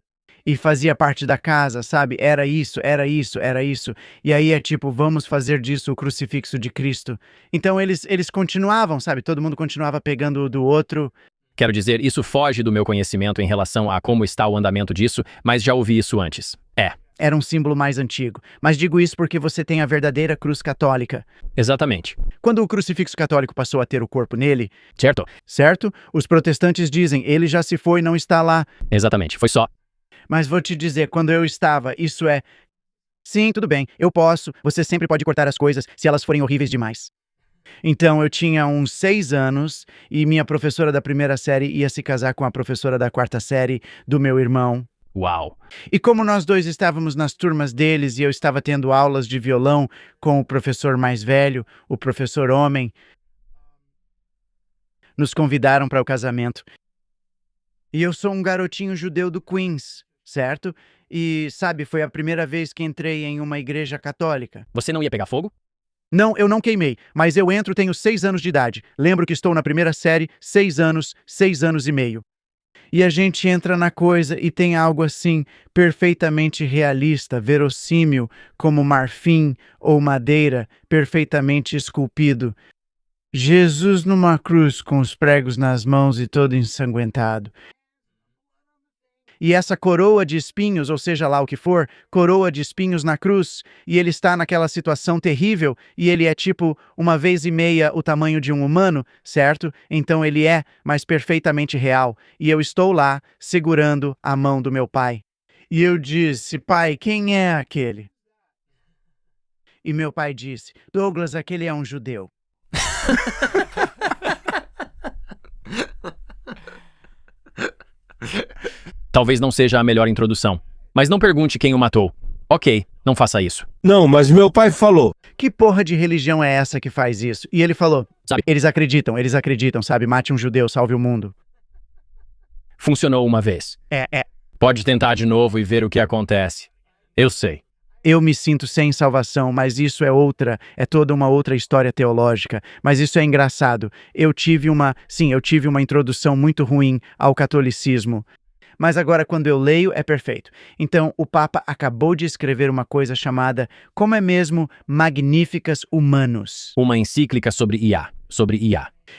E fazia parte da casa, sabe? Era isso, era isso, era isso. E aí é tipo, vamos fazer disso o crucifixo de Cristo. Então eles continuavam, sabe? Todo mundo continuava pegando o do outro. Quero dizer, isso foge do meu conhecimento em relação a como está o andamento disso, mas já ouvi isso antes. Era um símbolo mais antigo. Mas digo isso porque você tem a verdadeira cruz católica. Exatamente. Quando o crucifixo católico passou a ter o corpo nele, Certo? certo? Os protestantes dizem, ele já se foi, não está lá. Exatamente. Foi só. Mas vou te dizer, quando eu estava, isso é... Sim, tudo bem, eu posso. Você sempre pode cortar as coisas se elas forem horríveis demais. Então, eu tinha uns 6 anos e minha professora da primeira série ia se casar com a professora da quarta série do meu irmão. Uau. E como nós dois estávamos nas turmas deles e eu estava tendo aulas de violão com o professor mais velho, o professor homem, nos convidaram para o casamento. E eu sou um garotinho judeu do Queens, certo? E, sabe, foi a primeira vez que entrei em uma igreja católica. Você não ia pegar fogo? Não, eu não queimei, mas eu entro, tenho 6 anos de idade. Lembro que estou na primeira série, 6 anos e meio. E a gente entra na coisa e tem algo assim, perfeitamente realista, verossímil, como marfim ou madeira, perfeitamente esculpido. Jesus numa cruz com os pregos nas mãos e todo ensanguentado. E essa coroa de espinhos, ou seja lá o que for, coroa de espinhos na cruz, e ele está naquela situação terrível, e ele é tipo uma vez e meia o tamanho de um humano, certo? Então ele é, mas perfeitamente real, e eu estou lá, segurando a mão do meu pai. E eu disse, pai, quem é aquele? E meu pai disse, Douglas, aquele é um judeu. Talvez não seja a melhor introdução. Mas não pergunte quem o matou. Ok, não faça isso. Não, mas meu pai falou. Que porra de religião é essa que faz isso? E ele falou, Sabe, eles acreditam, sabe? Mate um judeu, salve o mundo. funcionou uma vez. Pode tentar de novo e ver o que acontece. Eu sei. Eu me sinto sem salvação, mas isso é toda uma outra história teológica. Mas isso é engraçado. Eu tive uma introdução muito ruim ao catolicismo. Mas agora, quando eu leio, é perfeito. Então, o Papa acabou de escrever uma coisa chamada, como é mesmo, Magnificas Humanos. Uma encíclica sobre IA.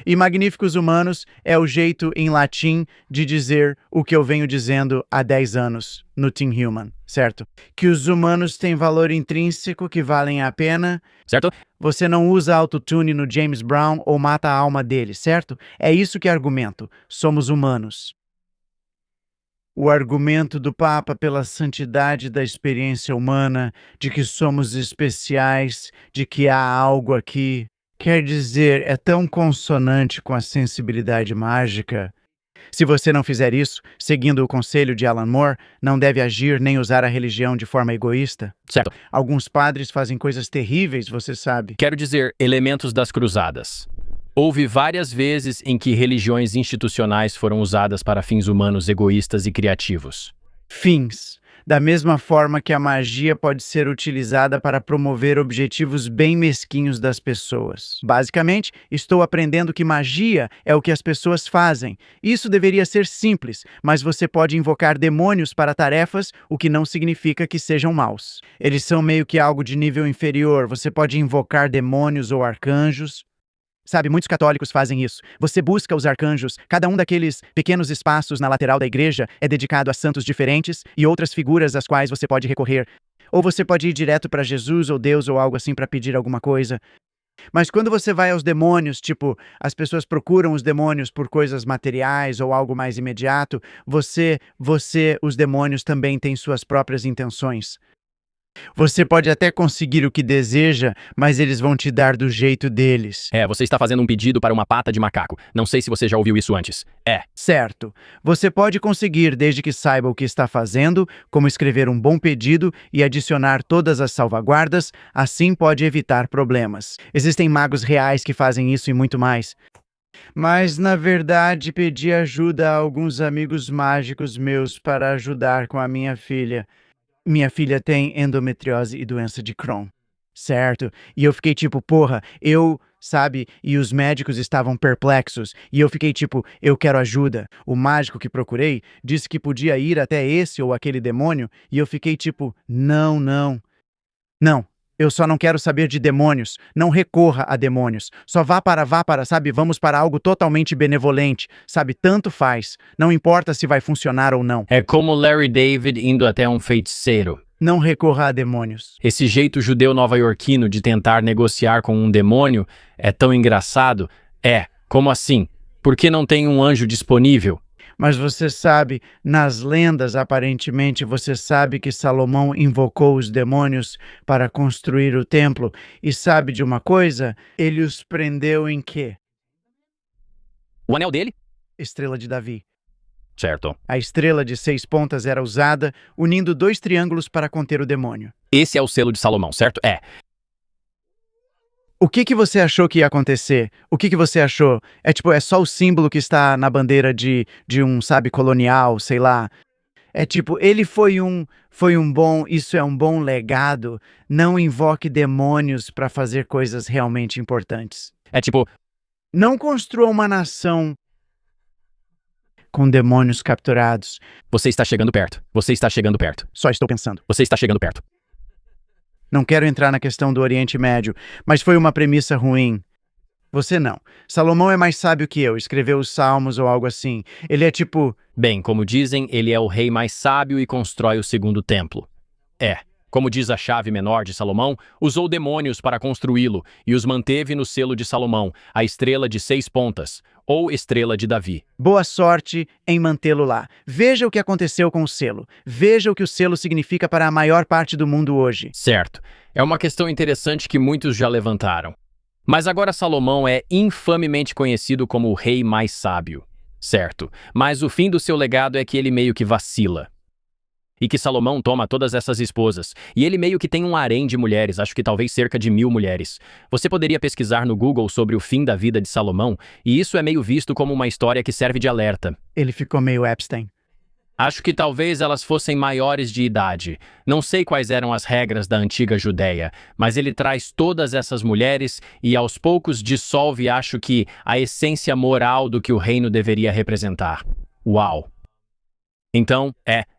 E Magníficos Humanos é o jeito em latim de dizer o que eu venho dizendo há 10 anos no Team Human, certo? Que os humanos têm valor intrínseco, que valem a pena. Certo? Você não usa autotune no James Brown ou mata a alma dele, certo? É isso que argumento. Somos humanos. O argumento do Papa pela santidade da experiência humana, de que somos especiais, de que há algo aqui, quer dizer, é tão consonante com a sensibilidade mágica. Se você não fizer isso, seguindo o conselho de Alan Moore, não deve agir nem usar a religião de forma egoísta. Certo. Alguns padres fazem coisas terríveis, você sabe. Quero dizer, elementos das cruzadas. Houve várias vezes em que religiões institucionais foram usadas para fins humanos egoístas e criativos. Fins. Da mesma forma que a magia pode ser utilizada para promover objetivos bem mesquinhos das pessoas. Basicamente, estou aprendendo que magia é o que as pessoas fazem. Isso deveria ser simples, mas você pode invocar demônios para tarefas, o que não significa que sejam maus. Eles são meio que algo de nível inferior. Você pode invocar demônios ou arcanjos. Sabe, muitos católicos fazem isso. Você busca os arcanjos, cada um daqueles pequenos espaços na lateral da igreja é dedicado a santos diferentes e outras figuras às quais você pode recorrer. Ou você pode ir direto para Jesus ou Deus ou algo assim para pedir alguma coisa. Mas quando você vai aos demônios, tipo, as pessoas procuram os demônios por coisas materiais ou algo mais imediato, os demônios também têm suas próprias intenções. Você pode até conseguir o que deseja, mas eles vão te dar do jeito deles. Você está fazendo um pedido para uma pata de macaco. Não sei se você já ouviu isso antes. Certo. Você pode conseguir desde que saiba o que está fazendo, como escrever um bom pedido e adicionar todas as salvaguardas, assim pode evitar problemas. Existem magos reais que fazem isso e muito mais. Mas, na verdade, pedi ajuda a alguns amigos mágicos meus para ajudar com a minha filha. Minha filha tem endometriose e doença de Crohn, certo? E eu fiquei tipo, porra, sabe? E os médicos estavam perplexos. E eu fiquei tipo, eu quero ajuda. O mágico que procurei disse que podia ir até esse ou aquele demônio. E eu fiquei tipo, não. Não, eu só não quero saber de demônios. Não recorra a demônios. Só vá para, sabe? Vamos para algo totalmente benevolente, sabe? Tanto faz. Não importa se vai funcionar ou não. É como Larry David indo até um feiticeiro. Não recorra a demônios. Esse jeito judeu nova-iorquino de tentar negociar com um demônio é tão engraçado. Como assim? Por que não tem um anjo disponível? Mas você sabe, nas lendas, aparentemente, você sabe que Salomão invocou os demônios para construir o templo. E sabe de uma coisa? Ele os prendeu em quê? O anel dele? Estrela de Davi. Certo. A estrela de 6 pontas era usada, unindo 2 triângulos para conter o demônio. Esse é o selo de Salomão, certo? O que você achou que ia acontecer? O que você achou? É só o símbolo que está na bandeira de um, sabe, colonial, sei lá. Ele foi um bom, isso é um bom legado. Não invoque demônios para fazer coisas realmente importantes. Não construa uma nação com demônios capturados. Você está chegando perto. Você está chegando perto. Só estou pensando. Você está chegando perto. Não quero entrar na questão do Oriente Médio, mas foi uma premissa ruim. Você não. Salomão é mais sábio que eu, escreveu os Salmos ou algo assim. Ele é tipo... Bem, como dizem, ele é o rei mais sábio e constrói o segundo templo. Como diz a chave menor de Salomão, usou demônios para construí-lo e os manteve no selo de Salomão, a estrela de 6 pontas, ou estrela de Davi. Boa sorte em mantê-lo lá. Veja o que aconteceu com o selo. Veja o que o selo significa para a maior parte do mundo hoje. Certo. É uma questão interessante que muitos já levantaram. Mas agora Salomão é infamemente conhecido como o rei mais sábio. Certo. Mas o fim do seu legado é que ele meio que vacila. E que Salomão toma todas essas esposas. E ele meio que tem um harém de mulheres, acho que talvez cerca de 1000 mulheres. Você poderia pesquisar no Google sobre o fim da vida de Salomão, e isso é meio visto como uma história que serve de alerta. Ele ficou meio Epstein. Acho que talvez elas fossem maiores de idade. Não sei quais eram as regras da antiga Judéia, mas ele traz todas essas mulheres e aos poucos dissolve, acho que, a essência moral do que o reino deveria representar. Uau! Então,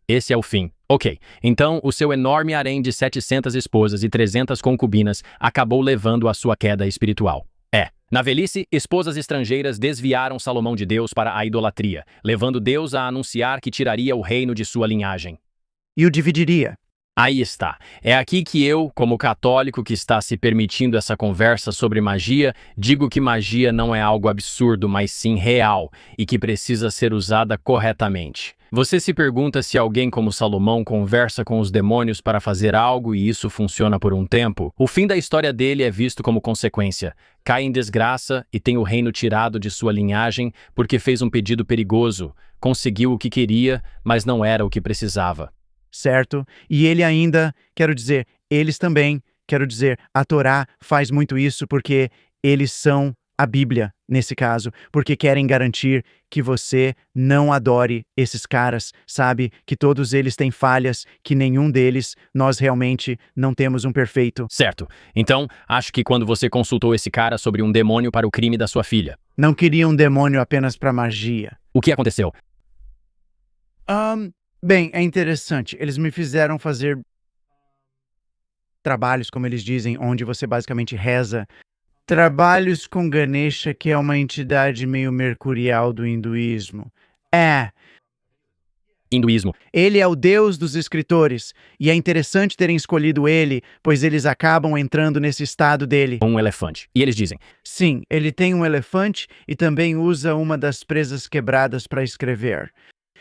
esse é o fim. Ok, então o seu enorme harém de 700 esposas e 300 concubinas acabou levando à sua queda espiritual. Na velhice, esposas estrangeiras desviaram Salomão de Deus para a idolatria, levando Deus a anunciar que tiraria o reino de sua linhagem. E o dividiria. Aí está. É aqui que eu, como católico que está se permitindo essa conversa sobre magia, digo que magia não é algo absurdo, mas sim real, e que precisa ser usada corretamente. Você se pergunta se alguém como Salomão conversa com os demônios para fazer algo e isso funciona por um tempo. O fim da história dele é visto como consequência. Cai em desgraça e tem o reino tirado de sua linhagem porque fez um pedido perigoso. Conseguiu o que queria, mas não era o que precisava. Certo? E ele ainda, quero dizer, eles também, quero dizer, a Torá faz muito isso porque eles são a Bíblia, nesse caso, porque querem garantir que você não adore esses caras, sabe? Que todos eles têm falhas, que nenhum deles, nós realmente não temos um perfeito. Certo. Então, acho que quando você consultou esse cara sobre um demônio para o crime da sua filha, Não queria um demônio apenas para magia. o que aconteceu? Bem, é interessante. Eles me fizeram fazer trabalhos, como eles dizem, onde você basicamente reza. Trabalhos com Ganesha, que é uma entidade meio mercurial do hinduísmo. Hinduísmo. Ele é o deus dos escritores, e é interessante terem escolhido ele, pois eles acabam entrando nesse estado dele. Um elefante. E eles dizem, Sim, ele tem um elefante e também usa uma das presas quebradas para escrever.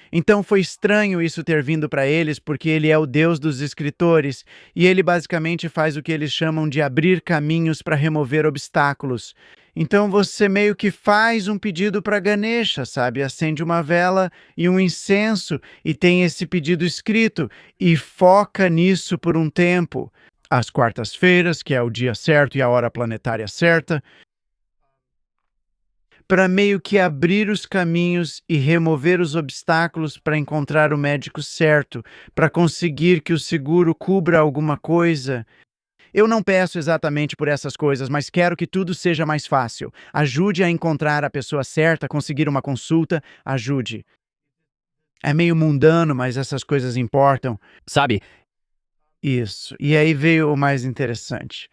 Então foi estranho isso ter vindo para eles, porque ele é o deus dos escritores, e ele basicamente faz o que eles chamam de abrir caminhos para remover obstáculos. Então você meio que faz um pedido para Ganesha, sabe? Acende uma vela e um incenso e tem esse pedido escrito e foca nisso por um tempo. Às quartas-feiras, que é o dia certo e a hora planetária certa, para meio que abrir os caminhos e remover os obstáculos para encontrar o médico certo, para conseguir que o seguro cubra alguma coisa. Eu não peço exatamente por essas coisas, mas quero que tudo seja mais fácil. Ajude a encontrar a pessoa certa, conseguir uma consulta, ajude. É meio mundano, mas essas coisas importam. sabe, Isso. E aí veio o mais interessante.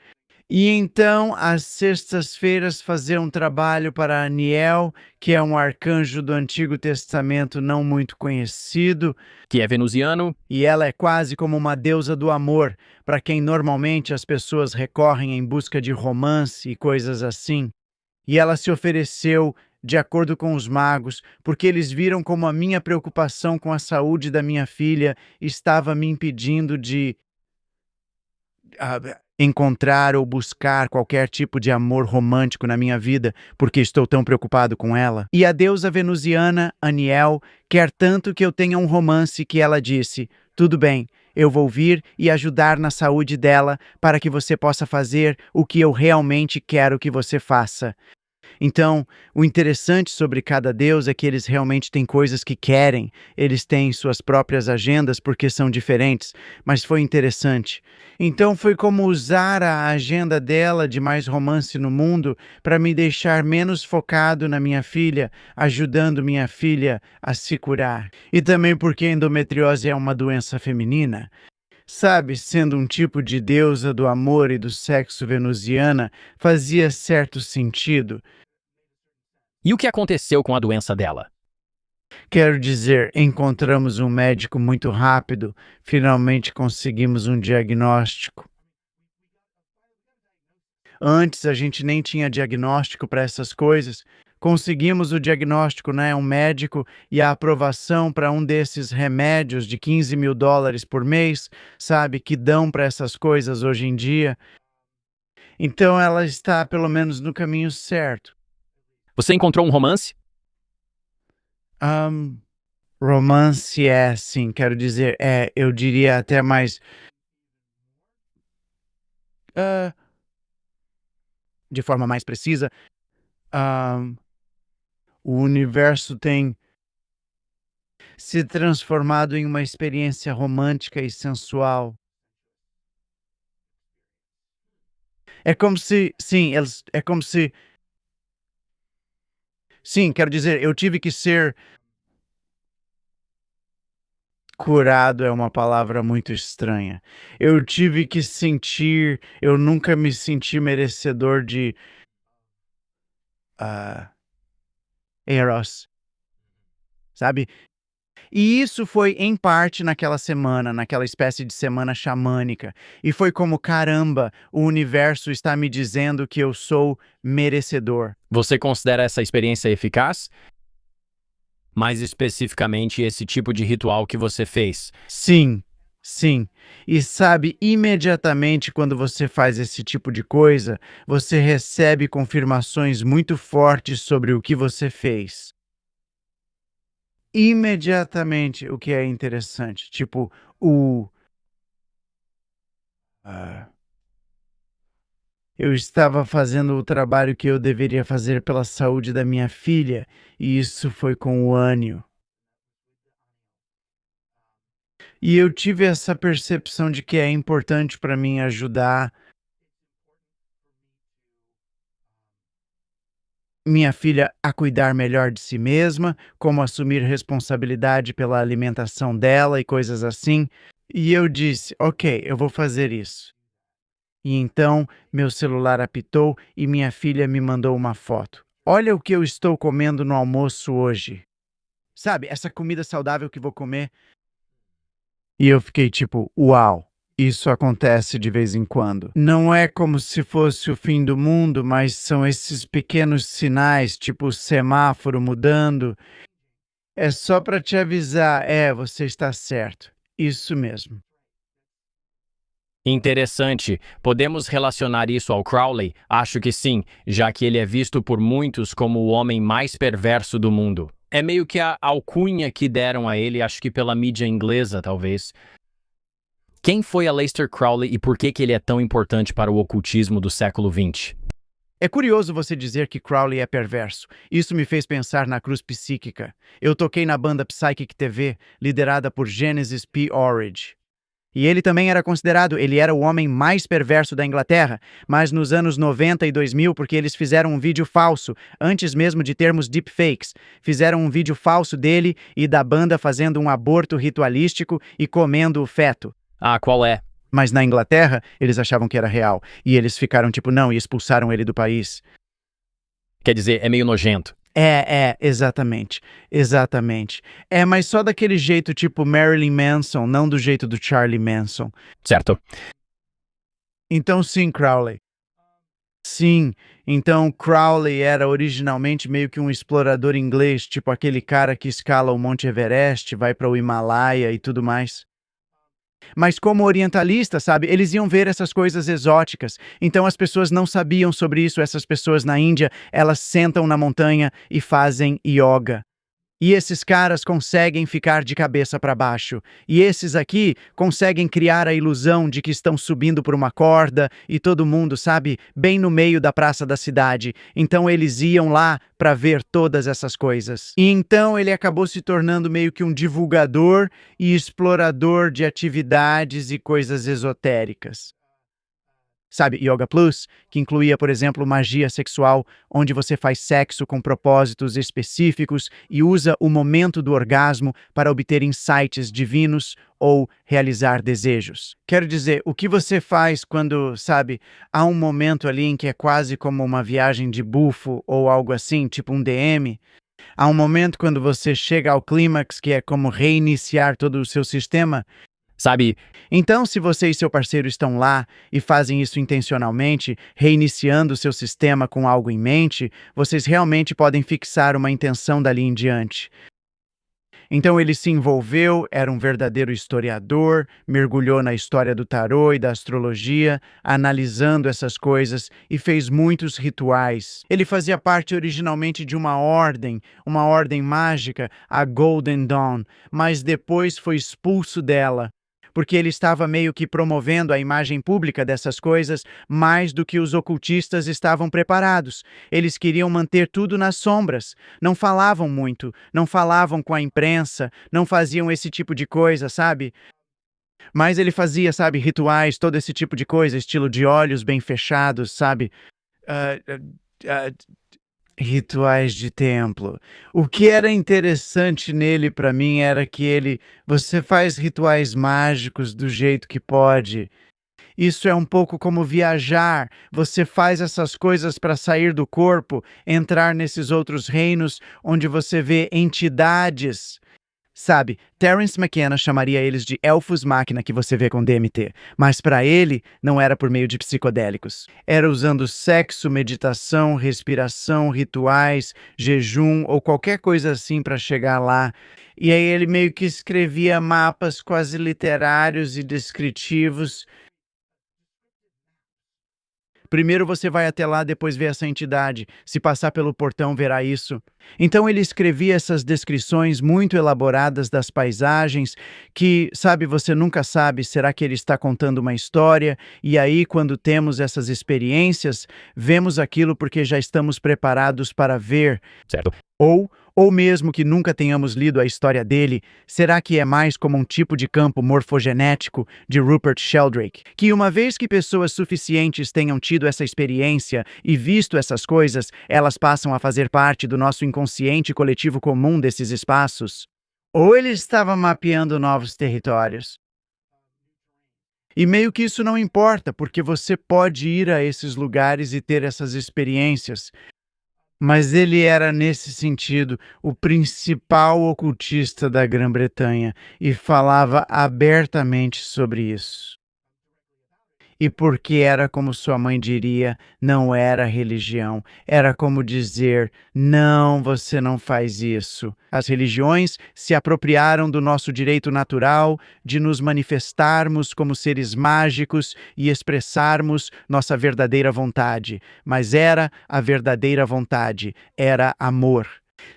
E então, às sextas-feiras, fazer um trabalho para Aniel, que é um arcanjo do Antigo Testamento não muito conhecido, que é venusiano, e ela é quase como uma deusa do amor, para quem normalmente as pessoas recorrem em busca de romance e coisas assim. E ela se ofereceu, de acordo com os magos, porque eles viram como a minha preocupação com a saúde da minha filha estava me impedindo de encontrar ou buscar qualquer tipo de amor romântico na minha vida, porque estou tão preocupado com ela. E a deusa venusiana, Aniel, quer tanto que eu tenha um romance que ela disse: tudo bem, eu vou vir e ajudar na saúde dela para que você possa fazer o que eu realmente quero que você faça. Então, o interessante sobre cada deus é que eles realmente têm coisas que querem, eles têm suas próprias agendas porque são diferentes, mas foi interessante. Então, foi como usar a agenda dela de mais romance no mundo para me deixar menos focado na minha filha, ajudando minha filha a se curar. E também porque a endometriose é uma doença feminina. Sabe, sendo um tipo de deusa do amor e do sexo venusiana, fazia certo sentido. E o que aconteceu com a doença dela? Quero dizer, encontramos um médico muito rápido, finalmente conseguimos um diagnóstico. Antes a gente nem tinha diagnóstico para essas coisas. Conseguimos o diagnóstico, né? Um médico e a aprovação para um desses remédios de $15.000 por mês, sabe, que dão para essas coisas hoje em dia. Então ela está pelo menos no caminho certo. Você encontrou um romance? Ahn, Romance é, sim, quero dizer, eu diria até mais. ah, de forma mais precisa, ahn, o universo tem se transformado em uma experiência romântica e sensual. É como se, sim, é como se, sim, quero dizer, eu tive que ser curado, é uma palavra muito estranha. Eu tive que sentir, eu nunca me senti merecedor de ah, Eros, sabe? E isso foi em parte naquela semana, naquela espécie de semana xamânica. E foi como, caramba, o universo está me dizendo que eu sou merecedor. Você considera essa experiência eficaz? Mais especificamente, esse tipo de ritual que você fez. Sim, sim. E sabe, imediatamente quando você faz esse tipo de coisa, você recebe confirmações muito fortes sobre o que você fez. Imediatamente, o que é interessante. Tipo, o. ah, eu estava fazendo o trabalho que eu deveria fazer pela saúde da minha filha, e isso foi com o Ânio. E eu tive essa percepção de que é importante para mim ajudar minha filha a cuidar melhor de si mesma, como assumir responsabilidade pela alimentação dela e coisas assim. E eu disse: ok, eu vou fazer isso. E então meu celular apitou e minha filha me mandou uma foto. Olha o que eu estou comendo no almoço hoje. Sabe, essa comida saudável que vou comer. E eu fiquei tipo, uau, isso acontece de vez em quando. Não é como se fosse o fim do mundo, mas são esses pequenos sinais, tipo o semáforo mudando. É só para te avisar, você está certo. Isso mesmo. Interessante. Podemos relacionar isso ao Crowley? Acho que sim, já que ele é visto por muitos como o homem mais perverso do mundo. É meio que a alcunha que deram a ele, acho que pela mídia inglesa, talvez. Quem foi Aleister Crowley e por que que ele é tão importante para o ocultismo do século XX? É curioso você dizer que Crowley é perverso. Isso me fez pensar na cruz psíquica. Eu toquei na banda Psychic TV, liderada por Genesis P. Orridge. E ele também era considerado, ele era o homem mais perverso da Inglaterra, mas nos anos 90 e 2000, porque eles fizeram um vídeo falso, antes mesmo de termos deepfakes, fizeram um vídeo falso dele e da banda fazendo um aborto ritualístico e comendo o feto. Ah, qual é? Mas na Inglaterra, eles achavam que era real, e eles ficaram tipo, não, e expulsaram ele do país. Quer dizer, é meio nojento. Exatamente, exatamente. Mas só daquele jeito tipo Marilyn Manson, não do jeito do Charlie Manson. Certo. Então sim, Crowley. Sim, então Crowley era originalmente meio que um explorador inglês, tipo aquele cara que escala o Monte Everest, vai para o Himalaia e tudo mais. Mas como orientalista, sabe, eles iam ver essas coisas exóticas. Então as pessoas não sabiam sobre isso. Essas pessoas na Índia, elas sentam na montanha e fazem yoga. E esses caras conseguem ficar de cabeça para baixo. E esses aqui conseguem criar a ilusão de que estão subindo por uma corda e todo mundo, sabe, bem no meio da praça da cidade. Então eles iam lá para ver todas essas coisas. E então ele acabou se tornando meio que um divulgador e explorador de atividades e coisas esotéricas. Sabe, Yoga Plus, que incluía, por exemplo, magia sexual, onde você faz sexo com propósitos específicos e usa o momento do orgasmo para obter insights divinos ou realizar desejos. Quero dizer, o que você faz quando, sabe, há um momento ali em que é quase como uma viagem de bufo ou algo assim, tipo um DM. Há um momento quando você chega ao clímax que é como reiniciar todo o seu sistema. Sabe, Então, se você e seu parceiro estão lá e fazem isso intencionalmente, reiniciando o seu sistema com algo em mente, vocês realmente podem fixar uma intenção dali em diante. Então ele se envolveu, era um verdadeiro historiador, mergulhou na história do tarô e da astrologia, analisando essas coisas e fez muitos rituais. Ele fazia parte originalmente de uma ordem mágica, a Golden Dawn, mas depois foi expulso dela, porque ele estava meio que promovendo a imagem pública dessas coisas mais do que os ocultistas estavam preparados. Eles queriam manter tudo nas sombras, não falavam muito, não falavam com a imprensa, não faziam esse tipo de coisa, sabe? Mas ele fazia, sabe, rituais, todo esse tipo de coisa, estilo de olhos bem fechados, sabe? Ah, ah, ah, Rituais de templo. O que era interessante nele para mim era que você faz rituais mágicos do jeito que pode. Isso é um pouco como viajar. Você faz essas coisas para sair do corpo, entrar nesses outros reinos onde você vê entidades Sabe, Terence McKenna chamaria eles de elfos-máquina que você vê com DMT, mas para ele não era por meio de psicodélicos. Era usando sexo, meditação, respiração, rituais, jejum ou qualquer coisa assim para chegar lá. E aí ele meio que escrevia mapas quase literários e descritivos. Primeiro você vai até lá, depois vê essa entidade. Se passar pelo portão, verá isso. Então ele escrevia essas descrições muito elaboradas das paisagens, que, sabe, você nunca sabe, será que ele está contando uma história? E aí, quando temos essas experiências, vemos aquilo porque já estamos preparados para ver. Certo? Ou mesmo que nunca tenhamos lido a história dele, será que é mais como um tipo de campo morfogenético de Rupert Sheldrake? Que uma vez que pessoas suficientes tenham tido essa experiência e visto essas coisas, elas passam a fazer parte do nosso inconsciente coletivo comum desses espaços? Ou ele estava mapeando novos territórios? E meio que isso não importa, porque você pode ir a esses lugares e ter essas experiências. Mas ele era, nesse sentido, o principal ocultista da Grã-Bretanha e falava abertamente sobre isso. E porque era como sua mãe diria, não era religião. Era como dizer, não, você não faz isso. As religiões se apropriaram do nosso direito natural de nos manifestarmos como seres mágicos e expressarmos nossa verdadeira vontade. Mas era a verdadeira vontade, era amor.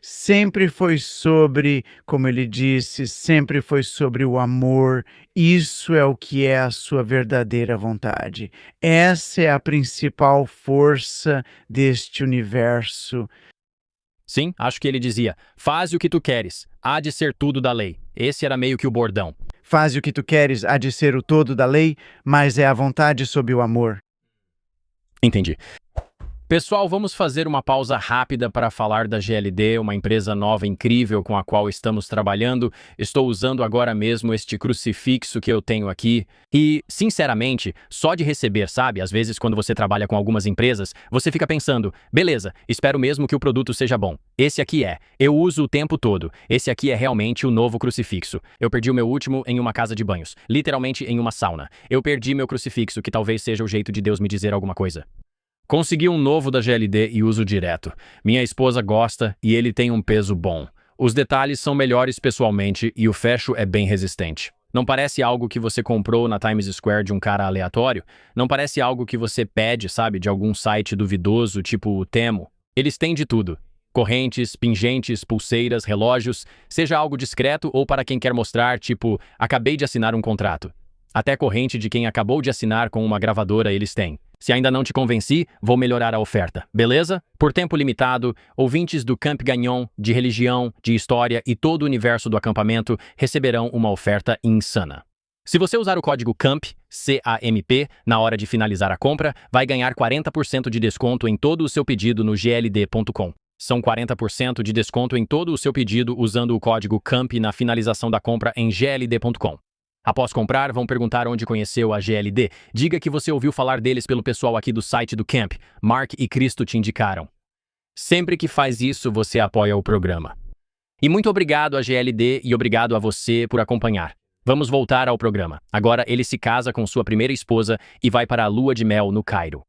Sempre foi sobre, como ele disse, sempre foi sobre o amor. Isso é o que é a sua verdadeira vontade. Essa é a principal força deste universo. Sim, acho que ele dizia: faze o que tu queres, há de ser tudo da lei. Esse era meio que o bordão. Faze o que tu queres, há de ser o todo da lei, mas é a vontade sob o amor. Entendi. Pessoal, vamos fazer uma pausa rápida para falar da GLD, uma empresa nova incrível com a qual estamos trabalhando. Estou usando agora mesmo este crucifixo que eu tenho aqui. E, sinceramente, só de receber, sabe? Às vezes, quando você trabalha com algumas empresas, você fica pensando, beleza, espero mesmo que o produto seja bom. Esse aqui é. Eu uso o tempo todo. Esse aqui é realmente o novo crucifixo. Eu perdi o meu último em uma casa de banhos, literalmente em uma sauna. Eu perdi meu crucifixo, que talvez seja o jeito de Deus me dizer alguma coisa. Consegui um novo da GLD e uso direto. Minha esposa gosta e ele tem um peso bom. Os detalhes são melhores pessoalmente e o fecho é bem resistente. Não parece algo que você comprou na Times Square de um cara aleatório? Não parece algo que você pede, sabe, de algum site duvidoso, tipo o Temo? Eles têm de tudo. Correntes, pingentes, pulseiras, relógios, seja algo discreto ou para quem quer mostrar, tipo, acabei de assinar um contrato. Até corrente de quem acabou de assinar com uma gravadora eles têm. Se ainda não te convenci, vou melhorar a oferta, beleza? Por tempo limitado, ouvintes do Camp Gagnon, de religião, de história e todo o universo do acampamento receberão uma oferta insana. Se você usar o código CAMP, C-A-M-P, na hora de finalizar a compra, vai ganhar 40% de desconto em todo o seu pedido no gld.com. São 40% de desconto em todo o seu pedido usando o código CAMP na finalização da compra em gld.com. Após comprar, vão perguntar onde conheceu a GLD. Diga que você ouviu falar deles pelo pessoal aqui do site do Camp. Mark e Cristo te indicaram. Sempre que faz isso, você apoia o programa. E muito obrigado a GLD e obrigado a você por acompanhar. Vamos voltar ao programa. Agora ele se casa com sua primeira esposa e vai para a lua de mel no Cairo.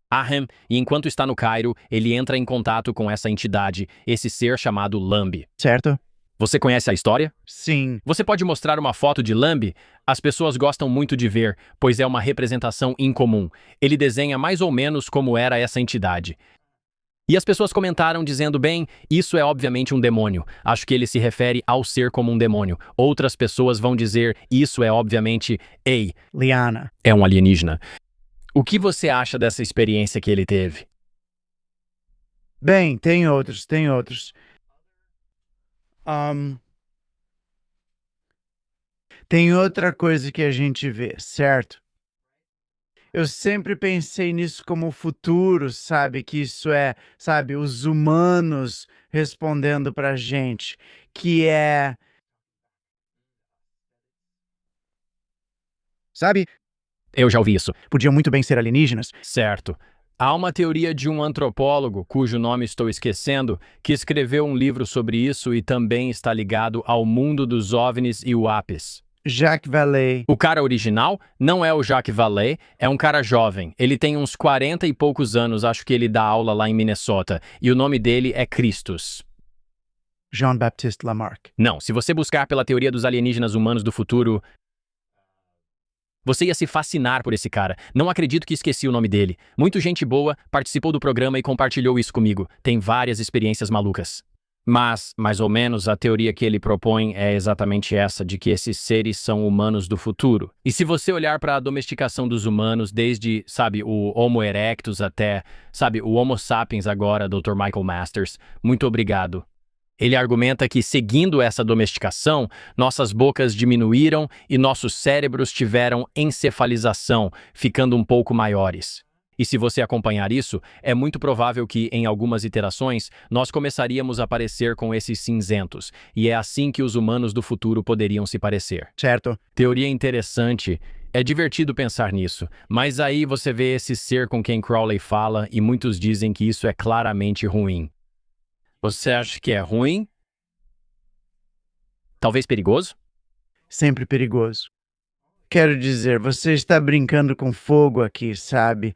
Ahem, e enquanto está no Cairo, ele entra em contato com essa entidade, esse ser chamado Lambi. Certo? Você conhece a história? Sim. Você pode mostrar uma foto de Lambi? As pessoas gostam muito de ver, pois é uma representação incomum. Ele desenha mais ou menos como era essa entidade. E as pessoas comentaram dizendo, bem, isso é obviamente um demônio. Acho que ele se refere ao ser como um demônio. Outras pessoas vão dizer, isso é obviamente, ei, Liana. é um alienígena. O que você acha dessa experiência que ele teve? Bem, tem outros. Tem outra coisa que a gente vê, certo? Eu sempre pensei nisso como o futuro, sabe? Que isso é, sabe, os humanos respondendo pra gente, que é, sabe? Eu já ouvi isso. Podiam muito bem ser alienígenas. Certo. Há uma teoria de um antropólogo, cujo nome estou esquecendo, que escreveu um livro sobre isso e também está ligado ao mundo dos OVNIs e UAPs. Jacques Vallée. O cara original não é o Jacques Vallée, é um cara jovem. Ele tem uns 40 e poucos anos, acho que ele dá aula lá em Minnesota, e o nome dele é Christus. Jean-Baptiste Lamarck. Não, se você buscar pela teoria dos alienígenas humanos do futuro, você ia se fascinar por esse cara. Não acredito que esqueci o nome dele. Muito gente boa, participou do programa e compartilhou isso comigo. Tem várias experiências malucas. Mas, mais ou menos, a teoria que ele propõe é exatamente essa, de que esses seres são humanos do futuro. E se você olhar para a domesticação dos humanos, desde, o Homo erectus até, o Homo sapiens agora, Dr. Michael Masters, muito obrigado. Ele argumenta que, seguindo essa domesticação, nossas bocas diminuíram e nossos cérebros tiveram encefalização, ficando um pouco maiores. E se você acompanhar isso, é muito provável que, em algumas iterações, nós começaríamos a parecer com esses cinzentos, e é assim que os humanos do futuro poderiam se parecer. Certo. Teoria interessante. É divertido pensar nisso, mas aí você vê esse ser com quem Crowley fala e muitos dizem que isso é claramente ruim. Você acha que é ruim? Talvez perigoso? Sempre perigoso. Quero dizer, você está brincando com fogo aqui, sabe?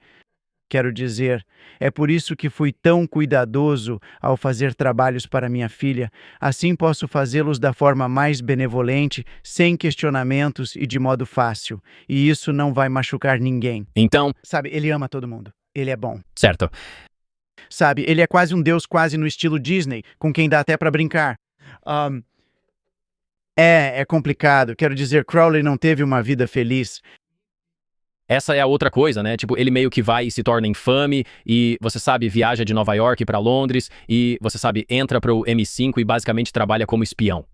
Quero dizer, é por isso que fui tão cuidadoso ao fazer trabalhos para minha filha. Assim posso fazê-los da forma mais benevolente, sem questionamentos e de modo fácil. E isso não vai machucar ninguém. Então, Sabe, ele ama todo mundo. Ele é bom. certo. Sabe, ele é quase um deus quase no estilo Disney, com quem dá até para brincar. É complicado. Quero dizer, Crowley não teve uma vida feliz. Essa é a outra coisa, né? Tipo, ele meio que vai e se torna infame e, você sabe, viaja de Nova York para Londres e, você sabe, entra pro M5 e basicamente trabalha como espião.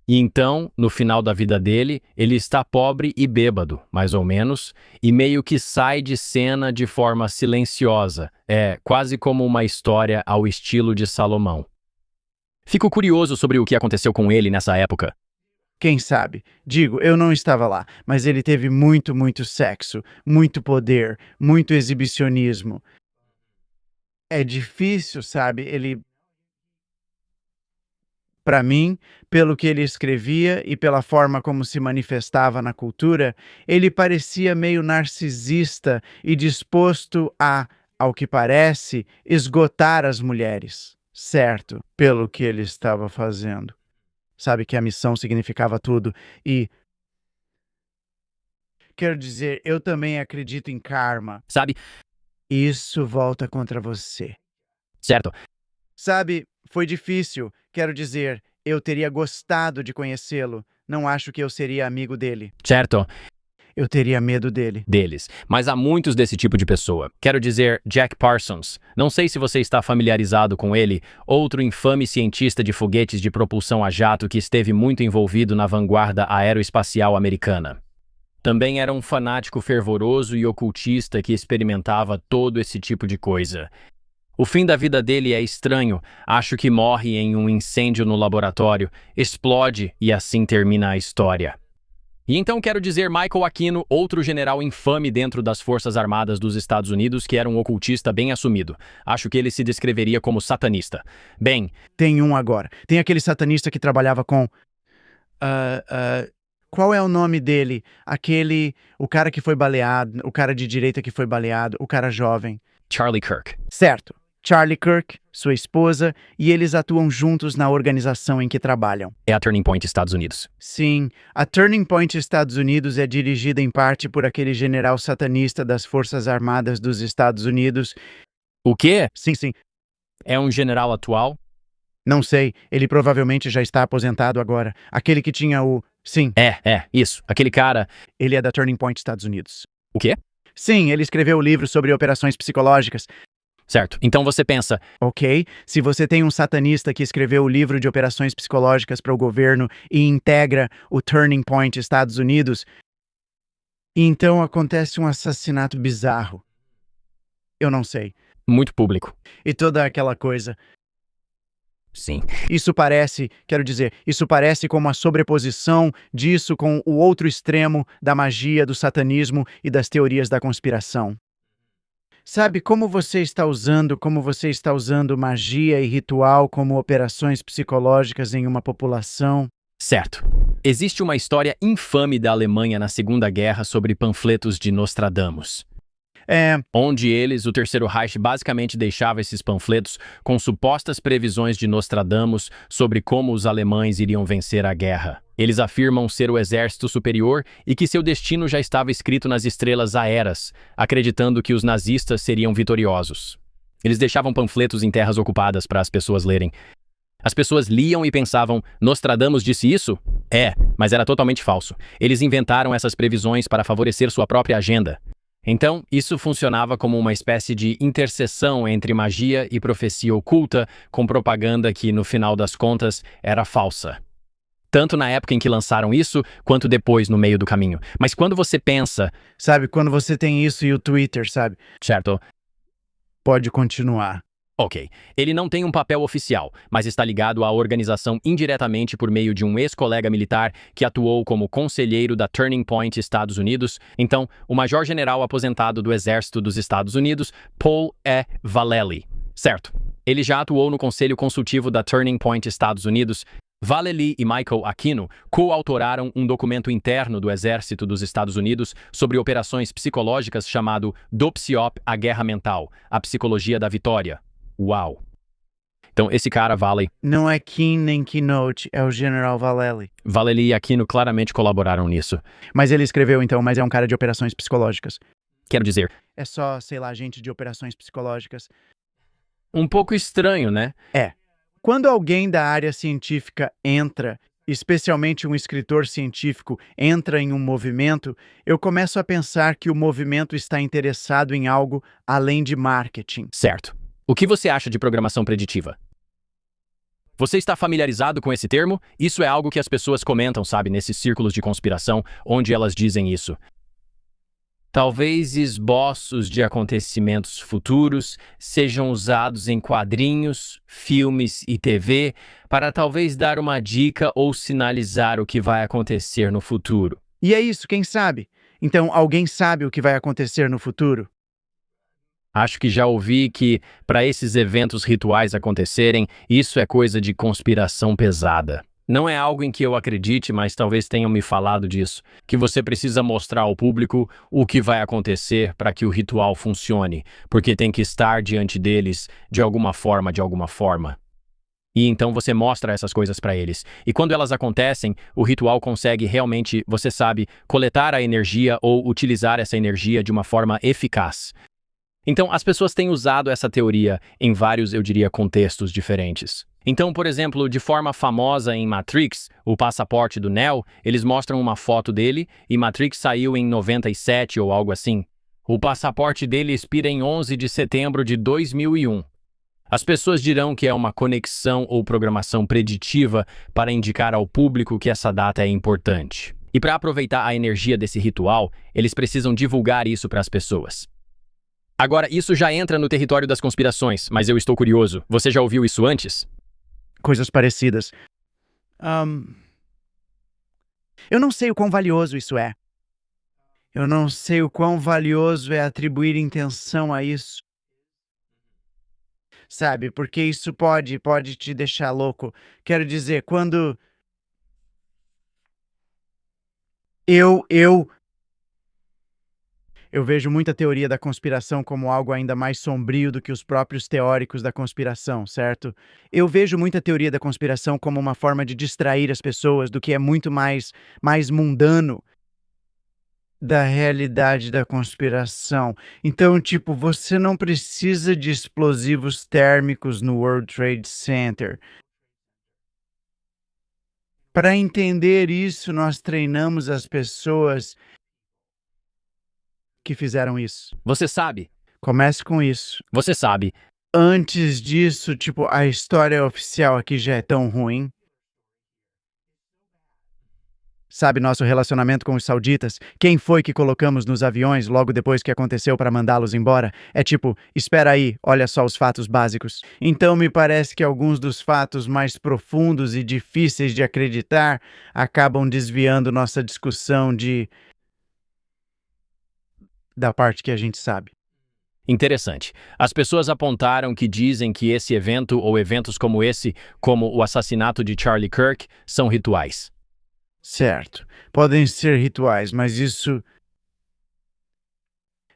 E então, no final da vida dele, ele está pobre e bêbado, mais ou menos, e meio que sai de cena de forma silenciosa. É quase como uma história ao estilo de Salomão. Fico curioso sobre o que aconteceu com ele nessa época. Quem sabe? Digo, eu não estava lá, mas ele teve muito sexo, muito poder, muito exibicionismo. É difícil, sabe? Para mim, pelo que ele escrevia e pela forma como se manifestava na cultura, ele parecia meio narcisista e disposto a, ao que parece, esgotar as mulheres. Certo, pelo que ele estava fazendo. Sabe que a missão significava tudo e... Quero dizer, eu também acredito em karma. Sabe? Isso volta contra você. Certo. Sabe, foi difícil. Quero dizer, eu teria gostado de conhecê-lo. Não acho que eu seria amigo dele. Certo. Eu teria medo dele. Deles. Mas há muitos desse tipo de pessoa. Quero dizer, Jack Parsons. Não sei se você está familiarizado com ele, outro infame cientista de foguetes de propulsão a jato que esteve muito envolvido na vanguarda aeroespacial americana. Também era um fanático fervoroso e ocultista que experimentava todo esse tipo de coisa. O fim da vida dele é estranho. Acho que morre em um incêndio no laboratório, explode e assim termina a história. E então quero dizer Michael Aquino, outro general infame dentro das Forças Armadas dos Estados Unidos, que era um ocultista bem assumido. Acho que ele se descreveria como satanista. Bem... Tem um agora. Tem aquele satanista que trabalhava com... Qual é o nome dele? O cara que foi baleado, o cara de direita que foi baleado, o cara jovem. Charlie Kirk. Certo. Charlie Kirk, sua esposa, e eles atuam juntos na organização em que trabalham. É a Turning Point Estados Unidos. Sim, a Turning Point Estados Unidos é dirigida em parte por aquele general satanista das Forças Armadas dos Estados Unidos. O quê? Sim. É um general atual? Não sei, ele provavelmente já está aposentado agora. Aquele que tinha o... Sim. Isso. Aquele cara... Ele é da Turning Point Estados Unidos. O quê? Sim, ele escreveu o livro sobre operações psicológicas. Certo. Então você pensa... Ok, se você tem um satanista que escreveu o livro de operações psicológicas para o governo e integra o Turning Point Estados Unidos, então acontece um assassinato bizarro. Eu não sei. Muito público. E toda aquela coisa. Sim. Isso parece como a sobreposição disso com o outro extremo da magia, do satanismo e das teorias da conspiração. Sabe como você está usando magia e ritual como operações psicológicas em uma população? Certo. Existe uma história infame da Alemanha na Segunda Guerra sobre panfletos de Nostradamus, É, onde eles, o Terceiro Reich, basicamente deixava esses panfletos com supostas previsões de Nostradamus sobre como os alemães iriam vencer a guerra. Eles afirmam ser o exército superior e que seu destino já estava escrito nas estrelas aéreas, acreditando que os nazistas seriam vitoriosos. Eles deixavam panfletos em terras ocupadas para as pessoas lerem. As pessoas liam e pensavam, Nostradamus disse isso? É, mas era totalmente falso. Eles inventaram essas previsões para favorecer sua própria agenda. Então, isso funcionava como uma espécie de interseção entre magia e profecia oculta, com propaganda que, no final das contas, era falsa. Tanto na época em que lançaram isso, quanto depois no meio do caminho. Mas quando você pensa, sabe, quando você tem isso e o Twitter, sabe? certo? Pode continuar. Ok, ele não tem um papel oficial, mas está ligado à organização indiretamente por meio de um ex-colega militar que atuou como conselheiro da Turning Point Estados Unidos. Então, o major-general aposentado do Exército dos Estados Unidos, Paul E. Vallely. Certo. Ele já atuou no Conselho Consultivo da Turning Point Estados Unidos. Vallely e Michael Aquino coautoraram um documento interno do Exército dos Estados Unidos sobre operações psicológicas chamado DOPSIOP, a Guerra Mental, a Psicologia da Vitória. Uau! Então, esse cara, Valley, Não é Kim nem Keynote, é o General Vallely. Vallely e Aquino claramente colaboraram nisso. Mas ele escreveu então, mas é um cara de operações psicológicas. Quero dizer, É só, sei lá, gente de operações psicológicas. um pouco estranho, né? Quando alguém da área científica entra, especialmente um escritor científico, entra em um movimento, eu começo a pensar que o movimento está interessado em algo além de marketing. Certo. O que você acha de programação preditiva? Você está familiarizado com esse termo? Isso é algo que as pessoas comentam, sabe, nesses círculos de conspiração, onde elas dizem isso. Talvez esboços de acontecimentos futuros sejam usados em quadrinhos, filmes e TV para talvez dar uma dica ou sinalizar o que vai acontecer no futuro. E é isso, quem sabe? Então, alguém sabe o que vai acontecer no futuro? Acho que já ouvi que, para esses eventos rituais acontecerem, isso é coisa de conspiração pesada. Não é algo em que eu acredite, mas talvez tenham me falado disso, que você precisa mostrar ao público o que vai acontecer para que o ritual funcione, porque tem que estar diante deles de alguma forma, de alguma forma. E então você mostra essas coisas para eles. E quando elas acontecem, o ritual consegue realmente, você sabe, coletar a energia ou utilizar essa energia de uma forma eficaz. Então, as pessoas têm usado essa teoria em vários, eu diria, contextos diferentes. Então, por exemplo, de forma famosa em Matrix, o passaporte do Neo, eles mostram uma foto dele e Matrix saiu em 97 ou algo assim. O passaporte dele expira em 11 de setembro de 2001. As pessoas dirão que é uma conexão ou programação preditiva para indicar ao público que essa data é importante. E para aproveitar a energia desse ritual, eles precisam divulgar isso para as pessoas. Agora, isso já entra no território das conspirações, mas eu estou curioso. Você já ouviu isso antes? Coisas parecidas. Eu não sei o quão valioso isso é. Eu não sei o quão valioso é atribuir intenção a isso. Sabe, porque isso pode te deixar louco. Quero dizer, quando eu vejo muita teoria da conspiração como algo ainda mais sombrio do que os próprios teóricos da conspiração, certo? Eu vejo muita teoria da conspiração como uma forma de distrair as pessoas do que é muito mais mundano da realidade da conspiração. Então, tipo, você não precisa de explosivos térmicos no World Trade Center. Para entender isso, nós treinamos as pessoas que fizeram isso. Você sabe. Comece com isso. Você sabe. Antes disso, tipo, a história oficial aqui já é tão ruim. Sabe, nosso relacionamento com os sauditas? Quem foi que colocamos nos aviões logo depois que aconteceu para mandá-los embora? É tipo, espera aí, olha só os fatos básicos. Então me parece que alguns dos fatos mais profundos e difíceis de acreditar acabam desviando nossa discussão da parte que a gente sabe. Interessante. As pessoas apontaram que dizem que esse evento ou eventos como esse, como o assassinato de Charlie Kirk, são rituais. Certo. Podem ser rituais, mas isso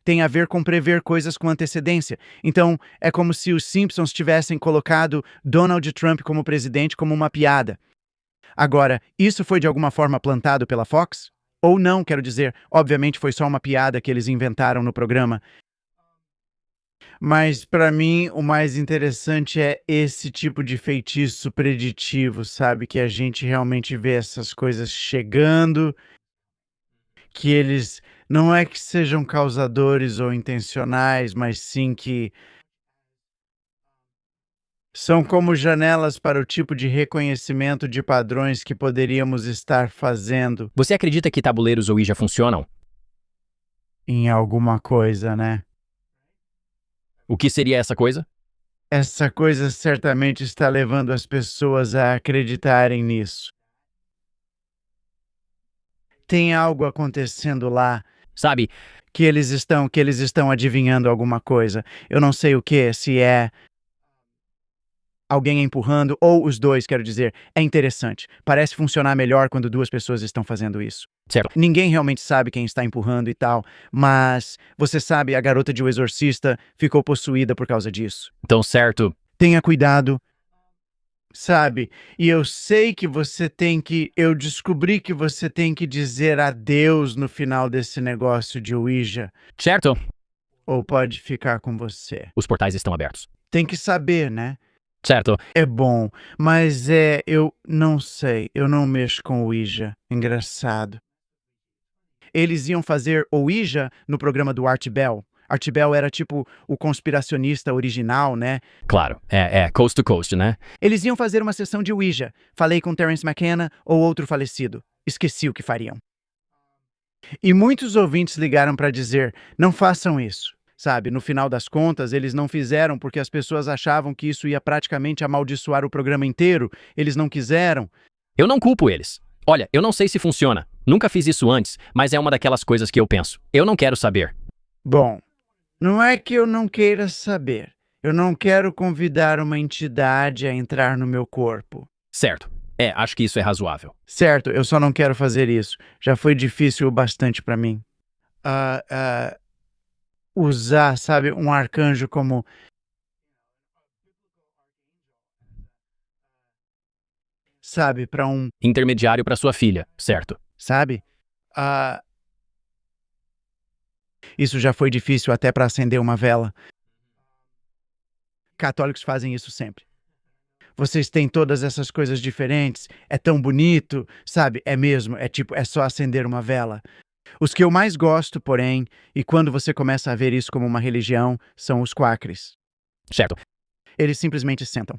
tem a ver com prever coisas com antecedência. Então, é como se os Simpsons tivessem colocado Donald Trump como presidente como uma piada. Agora, isso foi de alguma forma plantado pela Fox? Ou não, quero dizer, obviamente foi só uma piada que eles inventaram no programa. Mas, para mim, o mais interessante é esse tipo de feitiço preditivo, sabe? Que a gente realmente vê essas coisas chegando, que eles não é que sejam causadores ou intencionais, mas sim que são como janelas para o tipo de reconhecimento de padrões que poderíamos estar fazendo Você acredita que tabuleiros Ouija funcionam? em alguma coisa, né? O que seria essa coisa? Essa coisa certamente está levando as pessoas a acreditarem nisso. Tem algo acontecendo lá Sabe, que eles estão adivinhando alguma coisa. Eu não sei o que, se é alguém empurrando ou os dois, quero dizer. É interessante. Parece funcionar melhor quando duas pessoas estão fazendo isso. certo. Ninguém realmente sabe quem está empurrando e tal, mas você sabe, a garota de O Exorcista ficou possuída por causa disso. Então, certo. Tenha cuidado, sabe? E eu sei que eu descobri que você tem que dizer adeus no final desse negócio de Ouija, Certo. ou pode ficar com você. Os portais estão abertos. Tem que saber, né? Certo. É bom, mas eu não sei, eu não mexo com Ouija. Engraçado. Eles iam fazer Ouija no programa do Art Bell. Art Bell era tipo o conspiracionista original, né? Claro. É coast to coast, né? Eles iam fazer uma sessão de Ouija. Falei com Terence McKenna ou outro falecido. Esqueci o que fariam. E muitos ouvintes ligaram para dizer, não façam isso. Sabe, no final das contas, eles não fizeram porque as pessoas achavam que isso ia praticamente amaldiçoar o programa inteiro. Eles não quiseram. Eu não culpo eles. Olha, eu não sei se funciona. Nunca fiz isso antes, mas é uma daquelas coisas que eu penso. Eu não quero saber. Bom, não é que eu não queira saber. Eu não quero convidar uma entidade a entrar no meu corpo. Certo. Acho que isso é razoável. Certo, eu só não quero fazer isso. Já foi difícil o bastante para mim. Usar, sabe, um arcanjo como, sabe, para Intermediário para sua filha, certo. sabe? Ah, isso já foi difícil até para acender uma vela. Católicos fazem isso sempre. Vocês têm todas essas coisas diferentes, é tão bonito, sabe? É mesmo, é tipo, é só acender uma vela. Os que eu mais gosto, porém, e quando você começa a ver isso como uma religião, são os quakers. Certo. Eles simplesmente sentam.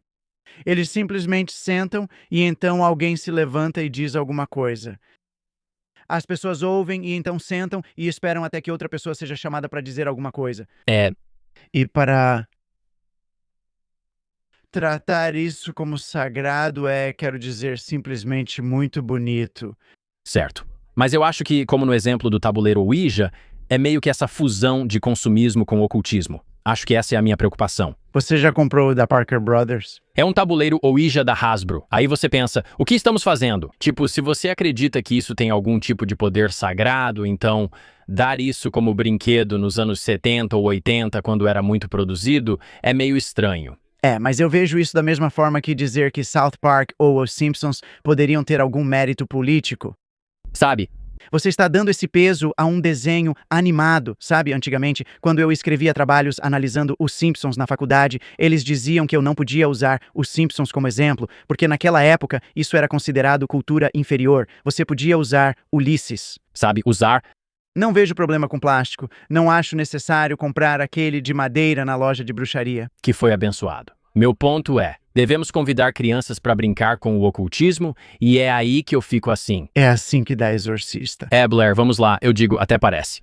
Eles simplesmente sentam e então alguém se levanta e diz alguma coisa. As pessoas ouvem e então sentam e esperam até que outra pessoa seja chamada para dizer alguma coisa. E para tratar isso como sagrado quero dizer, simplesmente muito bonito. Certo. Mas eu acho que, como no exemplo do tabuleiro Ouija, é meio que essa fusão de consumismo com ocultismo. Acho que essa é a minha preocupação. Você já comprou o da Parker Brothers? É um tabuleiro Ouija da Hasbro. Aí você pensa, o que estamos fazendo? Tipo, se você acredita que isso tem algum tipo de poder sagrado, então dar isso como brinquedo nos anos 70 ou 80, quando era muito produzido, é meio estranho. Mas eu vejo isso da mesma forma que dizer que South Park ou os Simpsons poderiam ter algum mérito político. Sabe? Você está dando esse peso a um desenho animado, sabe? Antigamente, quando eu escrevia trabalhos analisando os Simpsons na faculdade, eles diziam que eu não podia usar os Simpsons como exemplo, porque naquela época isso era considerado cultura inferior. Você podia usar Ulisses. Sabe, usar. Não vejo problema com plástico. Não acho necessário comprar aquele de madeira na loja de bruxaria. Que foi abençoado. Meu ponto é, devemos convidar crianças para brincar com o ocultismo e é aí que eu fico assim. É assim que dá exorcista. Blair, vamos lá, eu digo, até parece.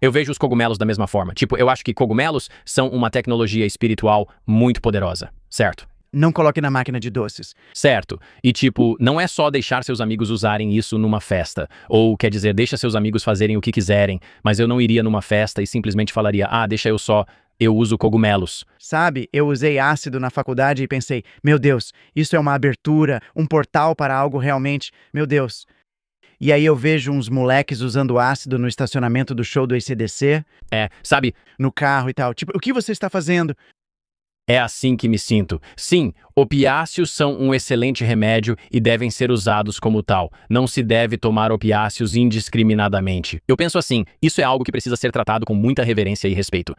Eu vejo os cogumelos da mesma forma. Tipo, eu acho que cogumelos são uma tecnologia espiritual muito poderosa, certo? Não coloque na máquina de doces. Certo. E tipo, não é só deixar seus amigos usarem isso numa festa. Ou, quer dizer, deixa seus amigos fazerem o que quiserem, mas eu não iria numa festa e simplesmente falaria, deixa eu uso cogumelos. Sabe, eu usei ácido na faculdade e pensei, meu Deus, isso é uma abertura, um portal para algo realmente, meu Deus. E aí eu vejo uns moleques usando ácido no estacionamento do show do AC/DC, Sabe, no carro e tal. Tipo, o que você está fazendo? é assim que me sinto. Sim, opiáceos são um excelente remédio e devem ser usados como tal. Não se deve tomar opiáceos indiscriminadamente. Eu penso assim, isso é algo que precisa ser tratado com muita reverência e respeito.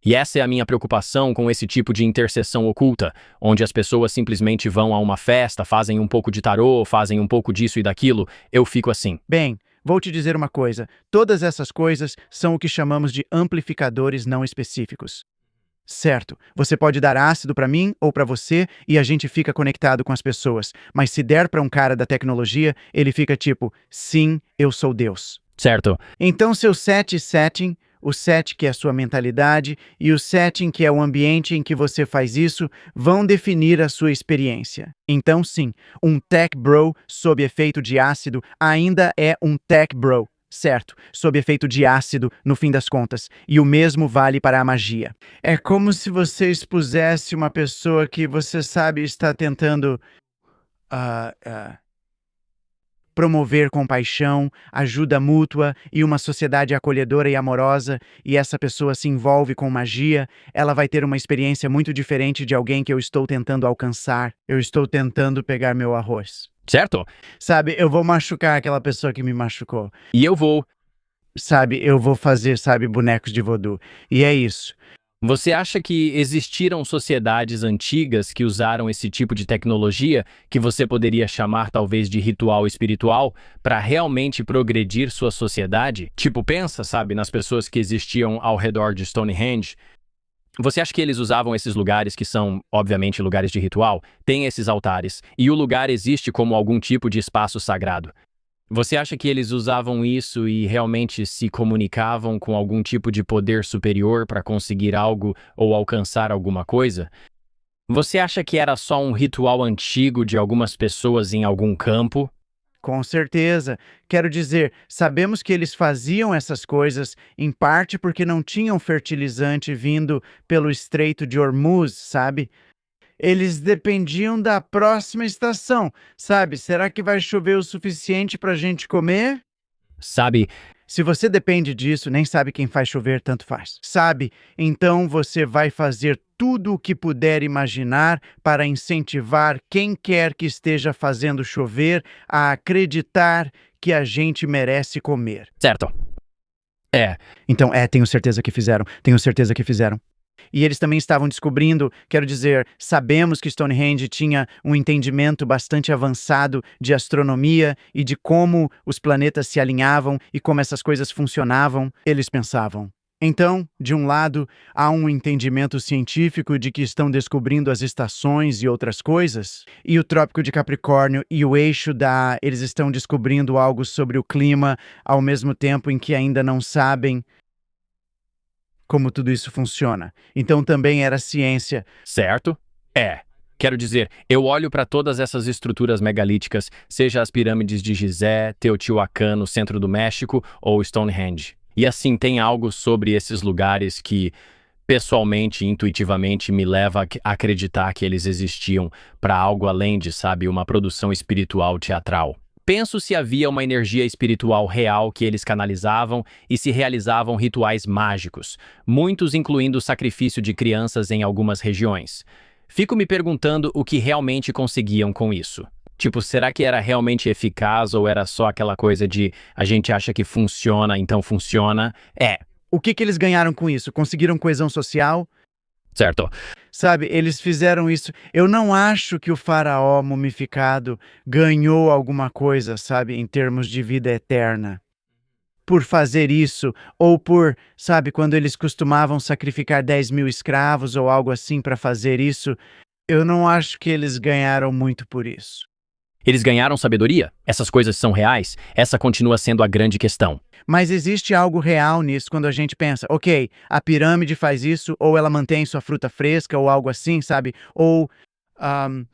E essa é a minha preocupação com esse tipo de intercessão oculta, onde as pessoas simplesmente vão a uma festa, fazem um pouco de tarô, fazem um pouco disso e daquilo. Eu fico assim. Bem, vou te dizer uma coisa. Todas essas coisas são o que chamamos de amplificadores não específicos. Certo, você pode dar ácido para mim ou para você e a gente fica conectado com as pessoas. Mas se der para um cara da tecnologia, ele fica tipo, sim, eu sou Deus. Certo. Então seu setting, o set que é a sua mentalidade e o setting que é o ambiente em que você faz isso, vão definir a sua experiência. Então sim, um tech bro sob efeito de ácido ainda é um tech bro. Certo, sob efeito de ácido, no fim das contas, e o mesmo vale para a magia. É como se você expusesse uma pessoa que você sabe está tentando promover compaixão, ajuda mútua e uma sociedade acolhedora e amorosa, e essa pessoa se envolve com magia, ela vai ter uma experiência muito diferente de alguém que eu estou tentando alcançar. Eu estou tentando pegar meu arroz. Certo? Sabe, eu vou machucar aquela pessoa que me machucou. E eu vou. Sabe, eu vou fazer, bonecos de voodoo. E é isso. Você acha que existiram sociedades antigas que usaram esse tipo de tecnologia, que você poderia chamar talvez de ritual espiritual, para realmente progredir sua sociedade? Tipo, pensa, nas pessoas que existiam ao redor de Stonehenge. Você acha que eles usavam esses lugares que são, obviamente, lugares de ritual? Tem esses altares, e o lugar existe como algum tipo de espaço sagrado. Você acha que eles usavam isso e realmente se comunicavam com algum tipo de poder superior para conseguir algo ou alcançar alguma coisa? Você acha que era só um ritual antigo de algumas pessoas em algum campo? Com certeza. Quero dizer, sabemos que eles faziam essas coisas em parte porque não tinham fertilizante vindo pelo Estreito de Hormuz, sabe? Eles dependiam da próxima estação, sabe? Será que vai chover o suficiente para a gente comer? Sabe, Se você depende disso, nem sabe quem faz chover, tanto faz. Sabe? Então você vai fazer tudo o que puder imaginar para incentivar quem quer que esteja fazendo chover a acreditar que a gente merece comer. certo. Então, tenho certeza que fizeram. Tenho certeza que fizeram. E eles também estavam descobrindo, quero dizer, sabemos que Stonehenge tinha um entendimento bastante avançado de astronomia e de como os planetas se alinhavam e como essas coisas funcionavam, eles pensavam. Então, de um lado, há um entendimento científico de que estão descobrindo as estações e outras coisas, e o Trópico de Capricórnio e o eixo eles estão descobrindo algo sobre o clima, ao mesmo tempo em que ainda não sabem como tudo isso funciona. Então também era ciência. Certo? Quero dizer, eu olho para todas essas estruturas megalíticas, seja as pirâmides de Gizé, Teotihuacan no centro do México ou Stonehenge. E assim, tem algo sobre esses lugares que, pessoalmente, intuitivamente, me leva a acreditar que eles existiam para algo além de, uma produção espiritual teatral. Penso se havia uma energia espiritual real que eles canalizavam e se realizavam rituais mágicos, muitos incluindo o sacrifício de crianças em algumas regiões. Fico me perguntando o que realmente conseguiam com isso. Tipo, será que era realmente eficaz ou era só aquela coisa de a gente acha que funciona, então funciona? O que eles ganharam com isso? Conseguiram coesão social? Certo. Sabe, eles fizeram isso. Eu não acho que o faraó mumificado ganhou alguma coisa, em termos de vida eterna. Por fazer isso, ou por, quando eles costumavam sacrificar 10.000 escravos ou algo assim para fazer isso, eu não acho que eles ganharam muito por isso. Eles ganharam sabedoria? Essas coisas são reais? Essa continua sendo a grande questão. Mas existe algo real nisso quando a gente pensa, ok, a pirâmide faz isso, ou ela mantém sua fruta fresca, ou algo assim, Ou ahm,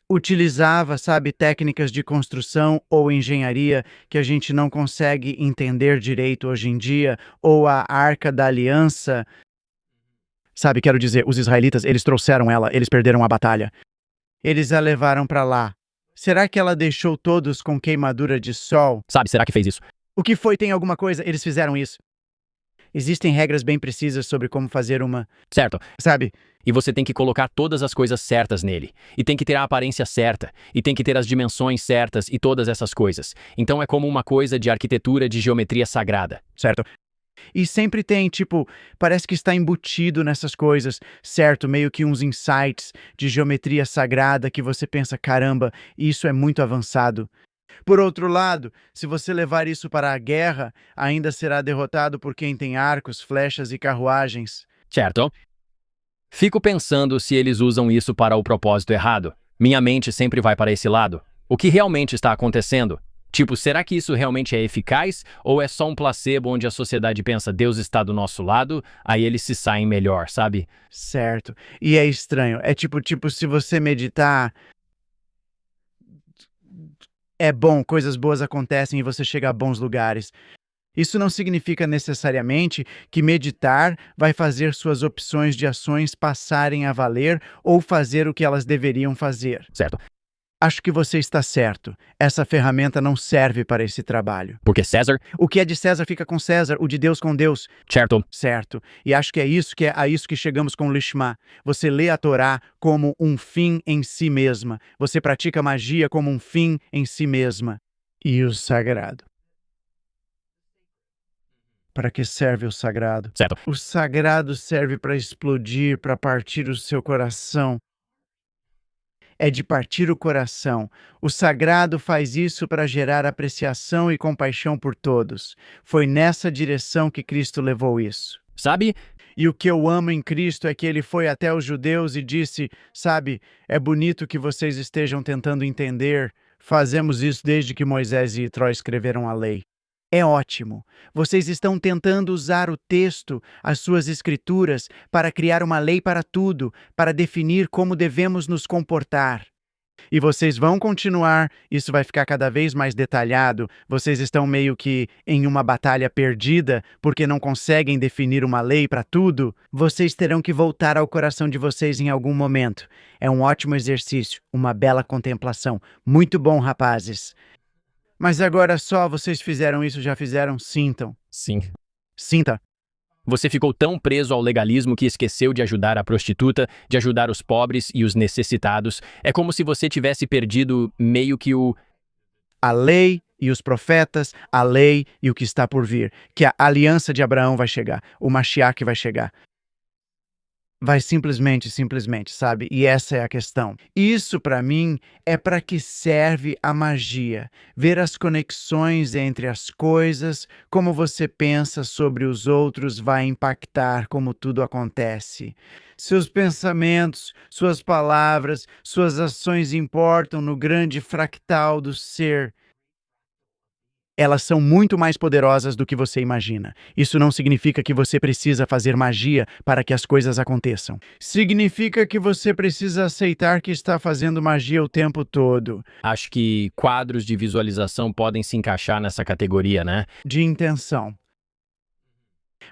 utilizava, sabe, técnicas de construção ou engenharia que a gente não consegue entender direito hoje em dia, ou a Arca da Aliança. Sabe, quero dizer, os israelitas, eles trouxeram ela, eles perderam a batalha. Eles a levaram para lá. Será que ela deixou todos com queimadura de sol? Sabe, será que fez isso? O que foi? Tem alguma coisa? Eles fizeram isso. Existem regras bem precisas sobre como fazer uma, Certo. sabe? E você tem que colocar todas as coisas certas nele. E tem que ter a aparência certa. E tem que ter as dimensões certas e todas essas coisas. Então é como uma coisa de arquitetura de geometria sagrada. Certo? E sempre tem, tipo, parece que está embutido nessas coisas, certo? Meio que uns insights de geometria sagrada que você pensa, caramba, isso é muito avançado. Por outro lado, se você levar isso para a guerra, ainda será derrotado por quem tem arcos, flechas e carruagens. Certo? Fico pensando se eles usam isso para o propósito errado. Minha mente sempre vai para esse lado. O que realmente está acontecendo? Tipo, será que isso realmente é eficaz? Ou é só um placebo onde a sociedade pensa Deus está do nosso lado, aí eles se saem melhor, sabe? Certo. E é estranho. É tipo, se você meditar, é bom, coisas boas acontecem e você chega a bons lugares. Isso não significa necessariamente que meditar vai fazer suas opções de ações passarem a valer ou fazer o que elas deveriam fazer. Certo? Acho que você está certo. Essa ferramenta não serve para esse trabalho. Porque César, O que é de César fica com César, o de Deus com Deus. certo? Certo. E acho que é a isso que chegamos com o Lishma. Você lê a Torá como um fim em si mesma. Você pratica magia como um fim em si mesma. E o sagrado. Para que serve o sagrado? Certo. O sagrado serve para explodir, para partir o seu coração. É de partir o coração. O sagrado faz isso para gerar apreciação e compaixão por todos. Foi nessa direção que Cristo levou isso. Sabe? E o que eu amo em Cristo é que ele foi até os judeus e disse, sabe, é bonito que vocês estejam tentando entender. Fazemos isso desde que Moisés e Itró escreveram a lei. É ótimo. Vocês estão tentando usar o texto, as suas escrituras, para criar uma lei para tudo, para definir como devemos nos comportar. E vocês vão continuar, isso vai ficar cada vez mais detalhado. Vocês estão meio que em uma batalha perdida, porque não conseguem definir uma lei para tudo. Vocês terão que voltar ao coração de vocês em algum momento. É um ótimo exercício, uma bela contemplação. Muito bom, rapazes. Mas agora só vocês fizeram isso, já fizeram, sintam. Sim. Sinta. Você ficou tão preso ao legalismo que esqueceu de ajudar a prostituta, de ajudar os pobres e os necessitados. É como se você tivesse perdido meio que A lei e os profetas, a lei e o que está por vir. Que a aliança de Abraão vai chegar, o Mashiach vai chegar. Vai simplesmente, sabe? E essa é a questão. Isso, para mim, é para que serve a magia. Ver as conexões entre as coisas, como você pensa sobre os outros vai impactar como tudo acontece. Seus pensamentos, suas palavras, suas ações importam no grande fractal do ser. Elas são muito mais poderosas do que você imagina. Isso não significa que você precisa fazer magia para que as coisas aconteçam. Significa que você precisa aceitar que está fazendo magia o tempo todo. Acho que quadros de visualização podem se encaixar nessa categoria, né? De intenção.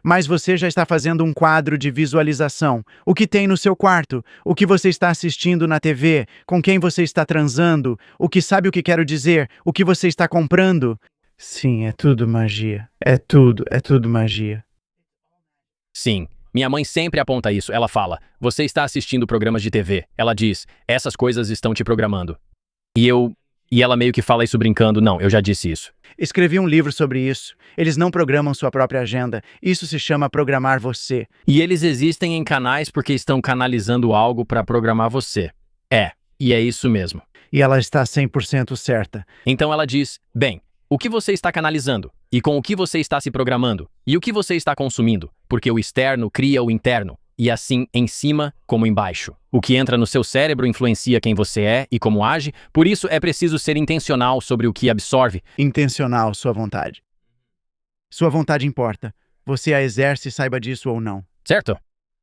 Mas você já está fazendo um quadro de visualização. O que tem no seu quarto? O que você está assistindo na TV? Com quem você está transando? O que sabe o que quero dizer? O que você está comprando? Sim, é tudo magia. É tudo magia. Sim. Minha mãe sempre aponta isso. Ela fala, você está assistindo programas de TV. Ela diz, essas coisas estão te programando. E ela meio que fala isso brincando. Não, eu já disse isso. Escrevi um livro sobre isso. Eles não programam sua própria agenda. Isso se chama programar você. E eles existem em canais porque estão canalizando algo para programar você. E é isso mesmo. E ela está 100% certa. Então ela diz, bem, o que você está canalizando? E com o que você está se programando? E o que você está consumindo? Porque o externo cria o interno. E assim, em cima como embaixo. O que entra no seu cérebro influencia quem você é e como age, por isso é preciso ser intencional sobre o que absorve. Intencional, sua vontade. Sua vontade importa. Você a exerce, saiba disso ou não. Certo?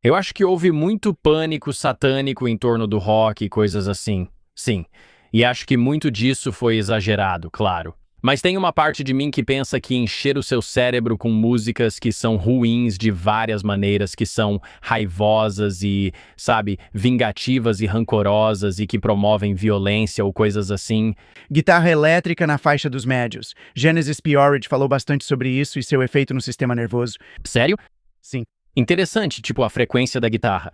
Eu acho que houve muito pânico satânico em torno do rock e coisas assim. Sim. E acho que muito disso foi exagerado, claro. Mas tem uma parte de mim que pensa que encher o seu cérebro com músicas que são ruins de várias maneiras, que são raivosas e, sabe, vingativas e rancorosas e que promovem violência ou coisas assim. Guitarra elétrica na faixa dos médios. Genesis P-Orridge falou bastante sobre isso e seu efeito no sistema nervoso. Sério? Sim. Interessante, tipo a frequência da guitarra.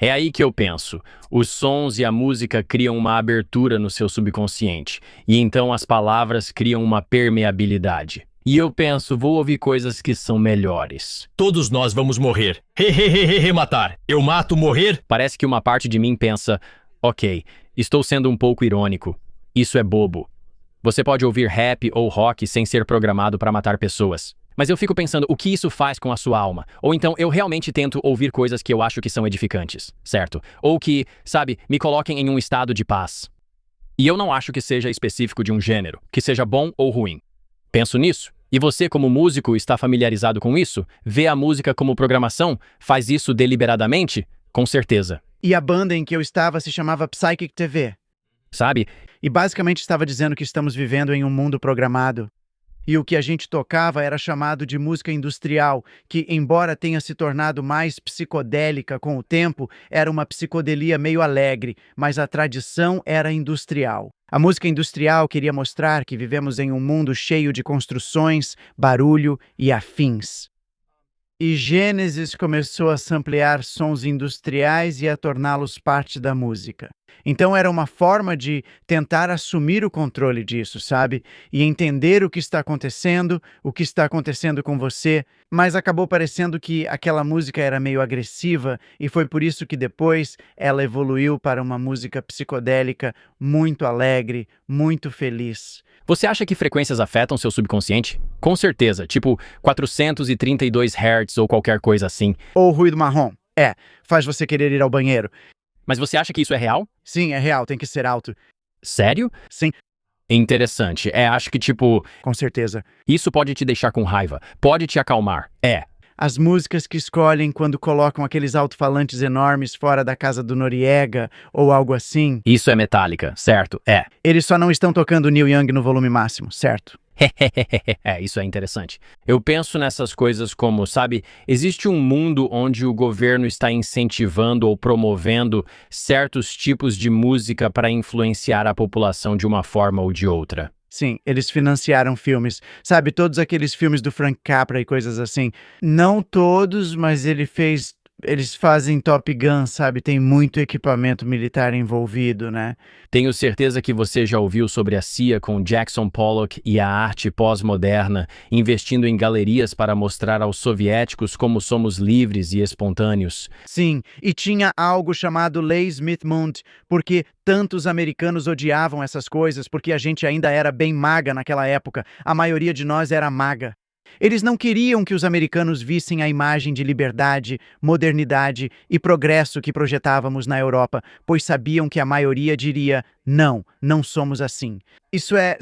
É aí que eu penso. Os sons e a música criam uma abertura no seu subconsciente, e então as palavras criam uma permeabilidade. E eu penso, vou ouvir coisas que são melhores. Todos nós vamos morrer. He, matar. Eu mato, morrer. Parece que uma parte de mim pensa, ok, estou sendo um pouco irônico. Isso é bobo. Você pode ouvir rap ou rock sem ser programado para matar pessoas. Mas eu fico pensando, o que isso faz com a sua alma? Ou então eu realmente tento ouvir coisas que eu acho que são edificantes, certo? Ou que, sabe, me coloquem em um estado de paz. E eu não acho que seja específico de um gênero, que seja bom ou ruim. Penso nisso. E você, como músico, está familiarizado com isso? Vê a música como programação? Faz isso deliberadamente? Com certeza. E a banda em que eu estava se chamava Psychic TV. Sabe? E basicamente estava dizendo que estamos vivendo em um mundo programado. E o que a gente tocava era chamado de música industrial, que, embora tenha se tornado mais psicodélica com o tempo, era uma psicodelia meio alegre, mas a tradição era industrial. A música industrial queria mostrar que vivemos em um mundo cheio de construções, barulho e afins. E Gênesis começou a samplear sons industriais e a torná-los parte da música. Então era uma forma de tentar assumir o controle disso, sabe? E entender o que está acontecendo com você, mas acabou parecendo que aquela música era meio agressiva e foi por isso que depois ela evoluiu para uma música psicodélica muito alegre, muito feliz. Você acha que frequências afetam seu subconsciente? Com certeza, tipo 432 Hz ou qualquer coisa assim. Ou ruído marrom. Faz você querer ir ao banheiro. Mas você acha que isso é real? Sim, é real, tem que ser alto. Sério? Sim, Interessante. Acho que tipo, com certeza. isso pode te deixar com raiva, pode te acalmar. As músicas que escolhem quando colocam aqueles alto-falantes enormes fora da casa do Noriega ou algo assim, Isso é Metallica, certo? eles só não estão tocando Neil Young no volume máximo, certo? Isso é interessante. Eu penso nessas coisas como, sabe, existe um mundo onde o governo está incentivando ou promovendo certos tipos de música para influenciar a população de uma forma ou de outra. Sim, eles financiaram filmes. Sabe, todos aqueles filmes do Frank Capra e coisas assim. Não todos, mas eles fazem Top Gun, sabe? Tem muito equipamento militar envolvido, né? Tenho certeza que você já ouviu sobre a CIA com Jackson Pollock e a arte pós-moderna, investindo em galerias para mostrar aos soviéticos como somos livres e espontâneos. Sim, e tinha algo chamado Lei Smith-Mundt, porque tantos americanos odiavam essas coisas, porque a gente ainda era bem maga naquela época. A maioria de nós era maga. Eles não queriam que os americanos vissem a imagem de liberdade, modernidade e progresso que projetávamos na Europa, pois sabiam que a maioria diria, não, não somos assim. Isso é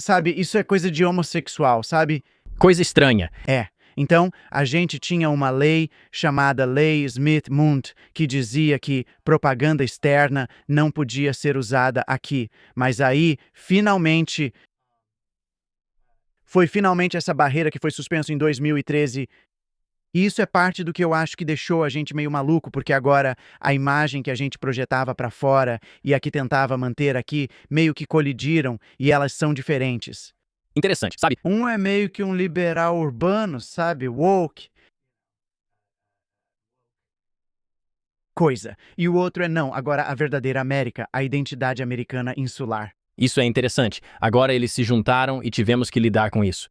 coisa de homossexual, sabe? Coisa estranha. Então, a gente tinha uma lei chamada Lei Smith-Mundt, que dizia que propaganda externa não podia ser usada aqui. Mas aí, foi finalmente essa barreira que foi suspensa em 2013. E isso é parte do que eu acho que deixou a gente meio maluco, porque agora a imagem que a gente projetava para fora e a que tentava manter aqui meio que colidiram e elas são diferentes. Interessante, sabe? Um é meio que um liberal urbano, sabe? Woke. Coisa. E o outro é não, agora a verdadeira América, a identidade americana insular. Isso é interessante. Agora eles se juntaram e tivemos que lidar com isso.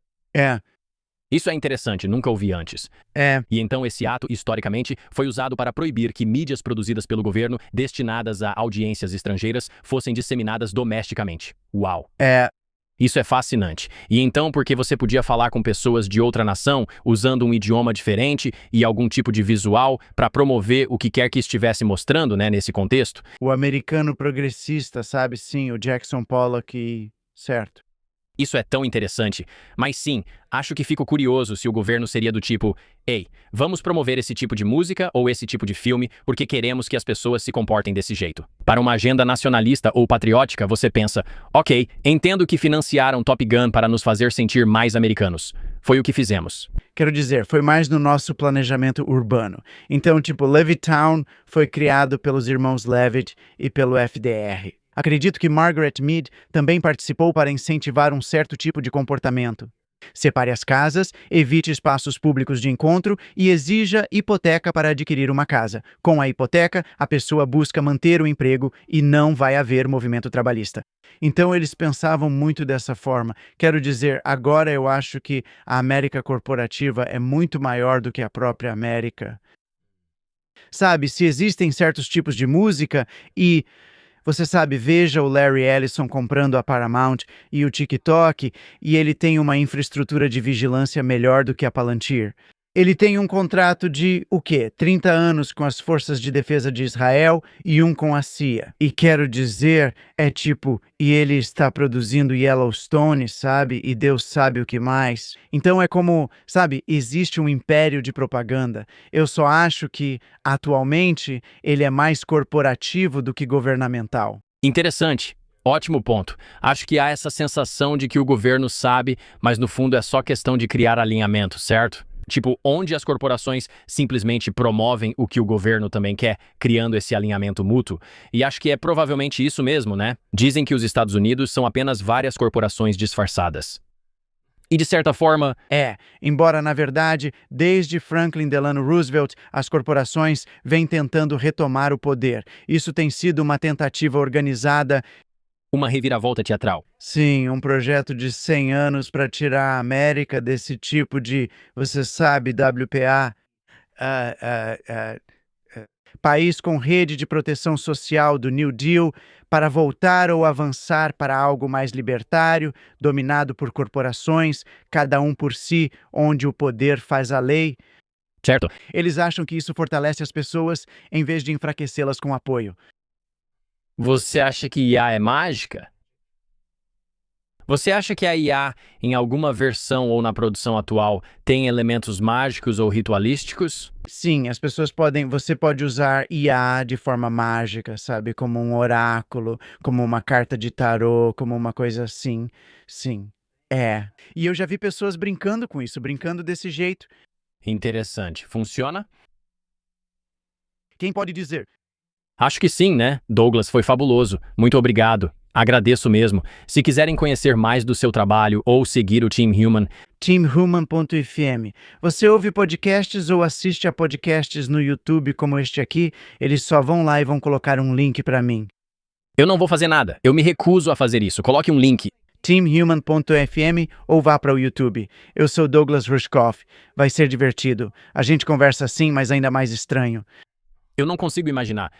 Isso é interessante, nunca ouvi antes. E então esse ato, historicamente, foi usado para proibir que mídias produzidas pelo governo, destinadas a audiências estrangeiras, fossem disseminadas domesticamente. Uau! Isso é fascinante. E então, porque você podia falar com pessoas de outra nação, usando um idioma diferente e algum tipo de visual para promover o que quer que estivesse mostrando, né, nesse contexto? O americano progressista, sabe? Sim, o Jackson Pollock e... Certo. Isso é tão interessante, mas sim, acho que fico curioso se o governo seria do tipo, ei, vamos promover esse tipo de música ou esse tipo de filme porque queremos que as pessoas se comportem desse jeito. Para uma agenda nacionalista ou patriótica, você pensa, ok, entendo que financiaram Top Gun para nos fazer sentir mais americanos. Foi o que fizemos. Quero dizer, foi mais no nosso planejamento urbano. Então, tipo, Levittown foi criado pelos irmãos Levitt e pelo FDR. Acredito que Margaret Mead também participou para incentivar um certo tipo de comportamento. Separe as casas, evite espaços públicos de encontro e exija hipoteca para adquirir uma casa. Com a hipoteca, a pessoa busca manter o emprego e não vai haver movimento trabalhista. Então eles pensavam muito dessa forma. Quero dizer, agora eu acho que a América corporativa é muito maior do que a própria América. Sabe, se existem certos tipos de música e... Você sabe, veja o Larry Ellison comprando a Paramount e o TikTok, e ele tem uma infraestrutura de vigilância melhor do que a Palantir. Ele tem um contrato de, 30 anos com as Forças de Defesa de Israel e um com a CIA. E quero dizer, e ele está produzindo Yellowstone, sabe? E Deus sabe o que mais. Então é como, sabe, existe um império de propaganda. Eu só acho que, atualmente, ele é mais corporativo do que governamental. Interessante. Ótimo ponto. Acho que há essa sensação de que o governo sabe, mas no fundo é só questão de criar alinhamento, certo? Tipo, onde as corporações simplesmente promovem o que o governo também quer, criando esse alinhamento mútuo. E acho que é provavelmente isso mesmo, né? Dizem que os Estados Unidos são apenas várias corporações disfarçadas. E de certa forma... Embora, na verdade, desde Franklin Delano Roosevelt, as corporações vêm tentando retomar o poder. Isso tem sido uma tentativa organizada... Uma reviravolta teatral. Sim, um projeto de 100 anos para tirar a América desse tipo de, você sabe, WPA, país com rede de proteção social do New Deal, para voltar ou avançar para algo mais libertário, dominado por corporações, cada um por si, onde o poder faz a lei. Certo. Eles acham que isso fortalece as pessoas em vez de enfraquecê-las com apoio. Você acha que IA é mágica? Você acha que a IA, em alguma versão ou na produção atual, tem elementos mágicos ou ritualísticos? Sim, você pode usar IA de forma mágica, sabe? Como um oráculo, como uma carta de tarô, como uma coisa assim. Sim, E eu já vi pessoas brincando com isso, brincando desse jeito. Interessante. Funciona? Quem pode dizer? Acho que sim, né? Douglas, foi fabuloso. Muito obrigado. Agradeço mesmo. Se quiserem conhecer mais do seu trabalho ou seguir o Team Human, teamhuman.fm. Você ouve podcasts ou assiste a podcasts no YouTube como este aqui? Eles só vão lá e vão colocar um link para mim. Eu não vou fazer nada. Eu me recuso a fazer isso. Coloque um link. teamhuman.fm ou vá para o YouTube. Eu sou Douglas Rushkoff. Vai ser divertido. A gente conversa assim, mas ainda mais estranho. Eu não consigo imaginar.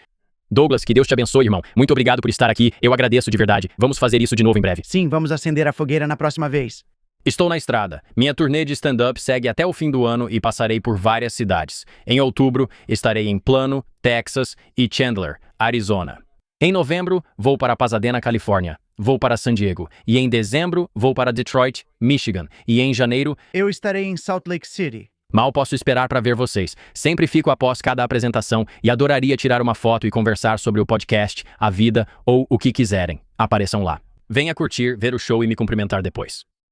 Douglas, que Deus te abençoe, irmão. Muito obrigado por estar aqui. Eu agradeço de verdade. Vamos fazer isso de novo em breve. Sim, vamos acender a fogueira na próxima vez. Estou na estrada. Minha turnê de stand-up segue até o fim do ano e passarei por várias cidades. Em outubro, estarei em Plano, Texas e Chandler, Arizona. Em novembro, vou para Pasadena, Califórnia. Vou para San Diego. E em dezembro, vou para Detroit, Michigan. E em janeiro... Eu estarei em Salt Lake City. Mal posso esperar para ver vocês. Sempre fico após cada apresentação e adoraria tirar uma foto e conversar sobre o podcast, a vida ou o que quiserem. Apareçam lá. Venha curtir, ver o show e me cumprimentar depois.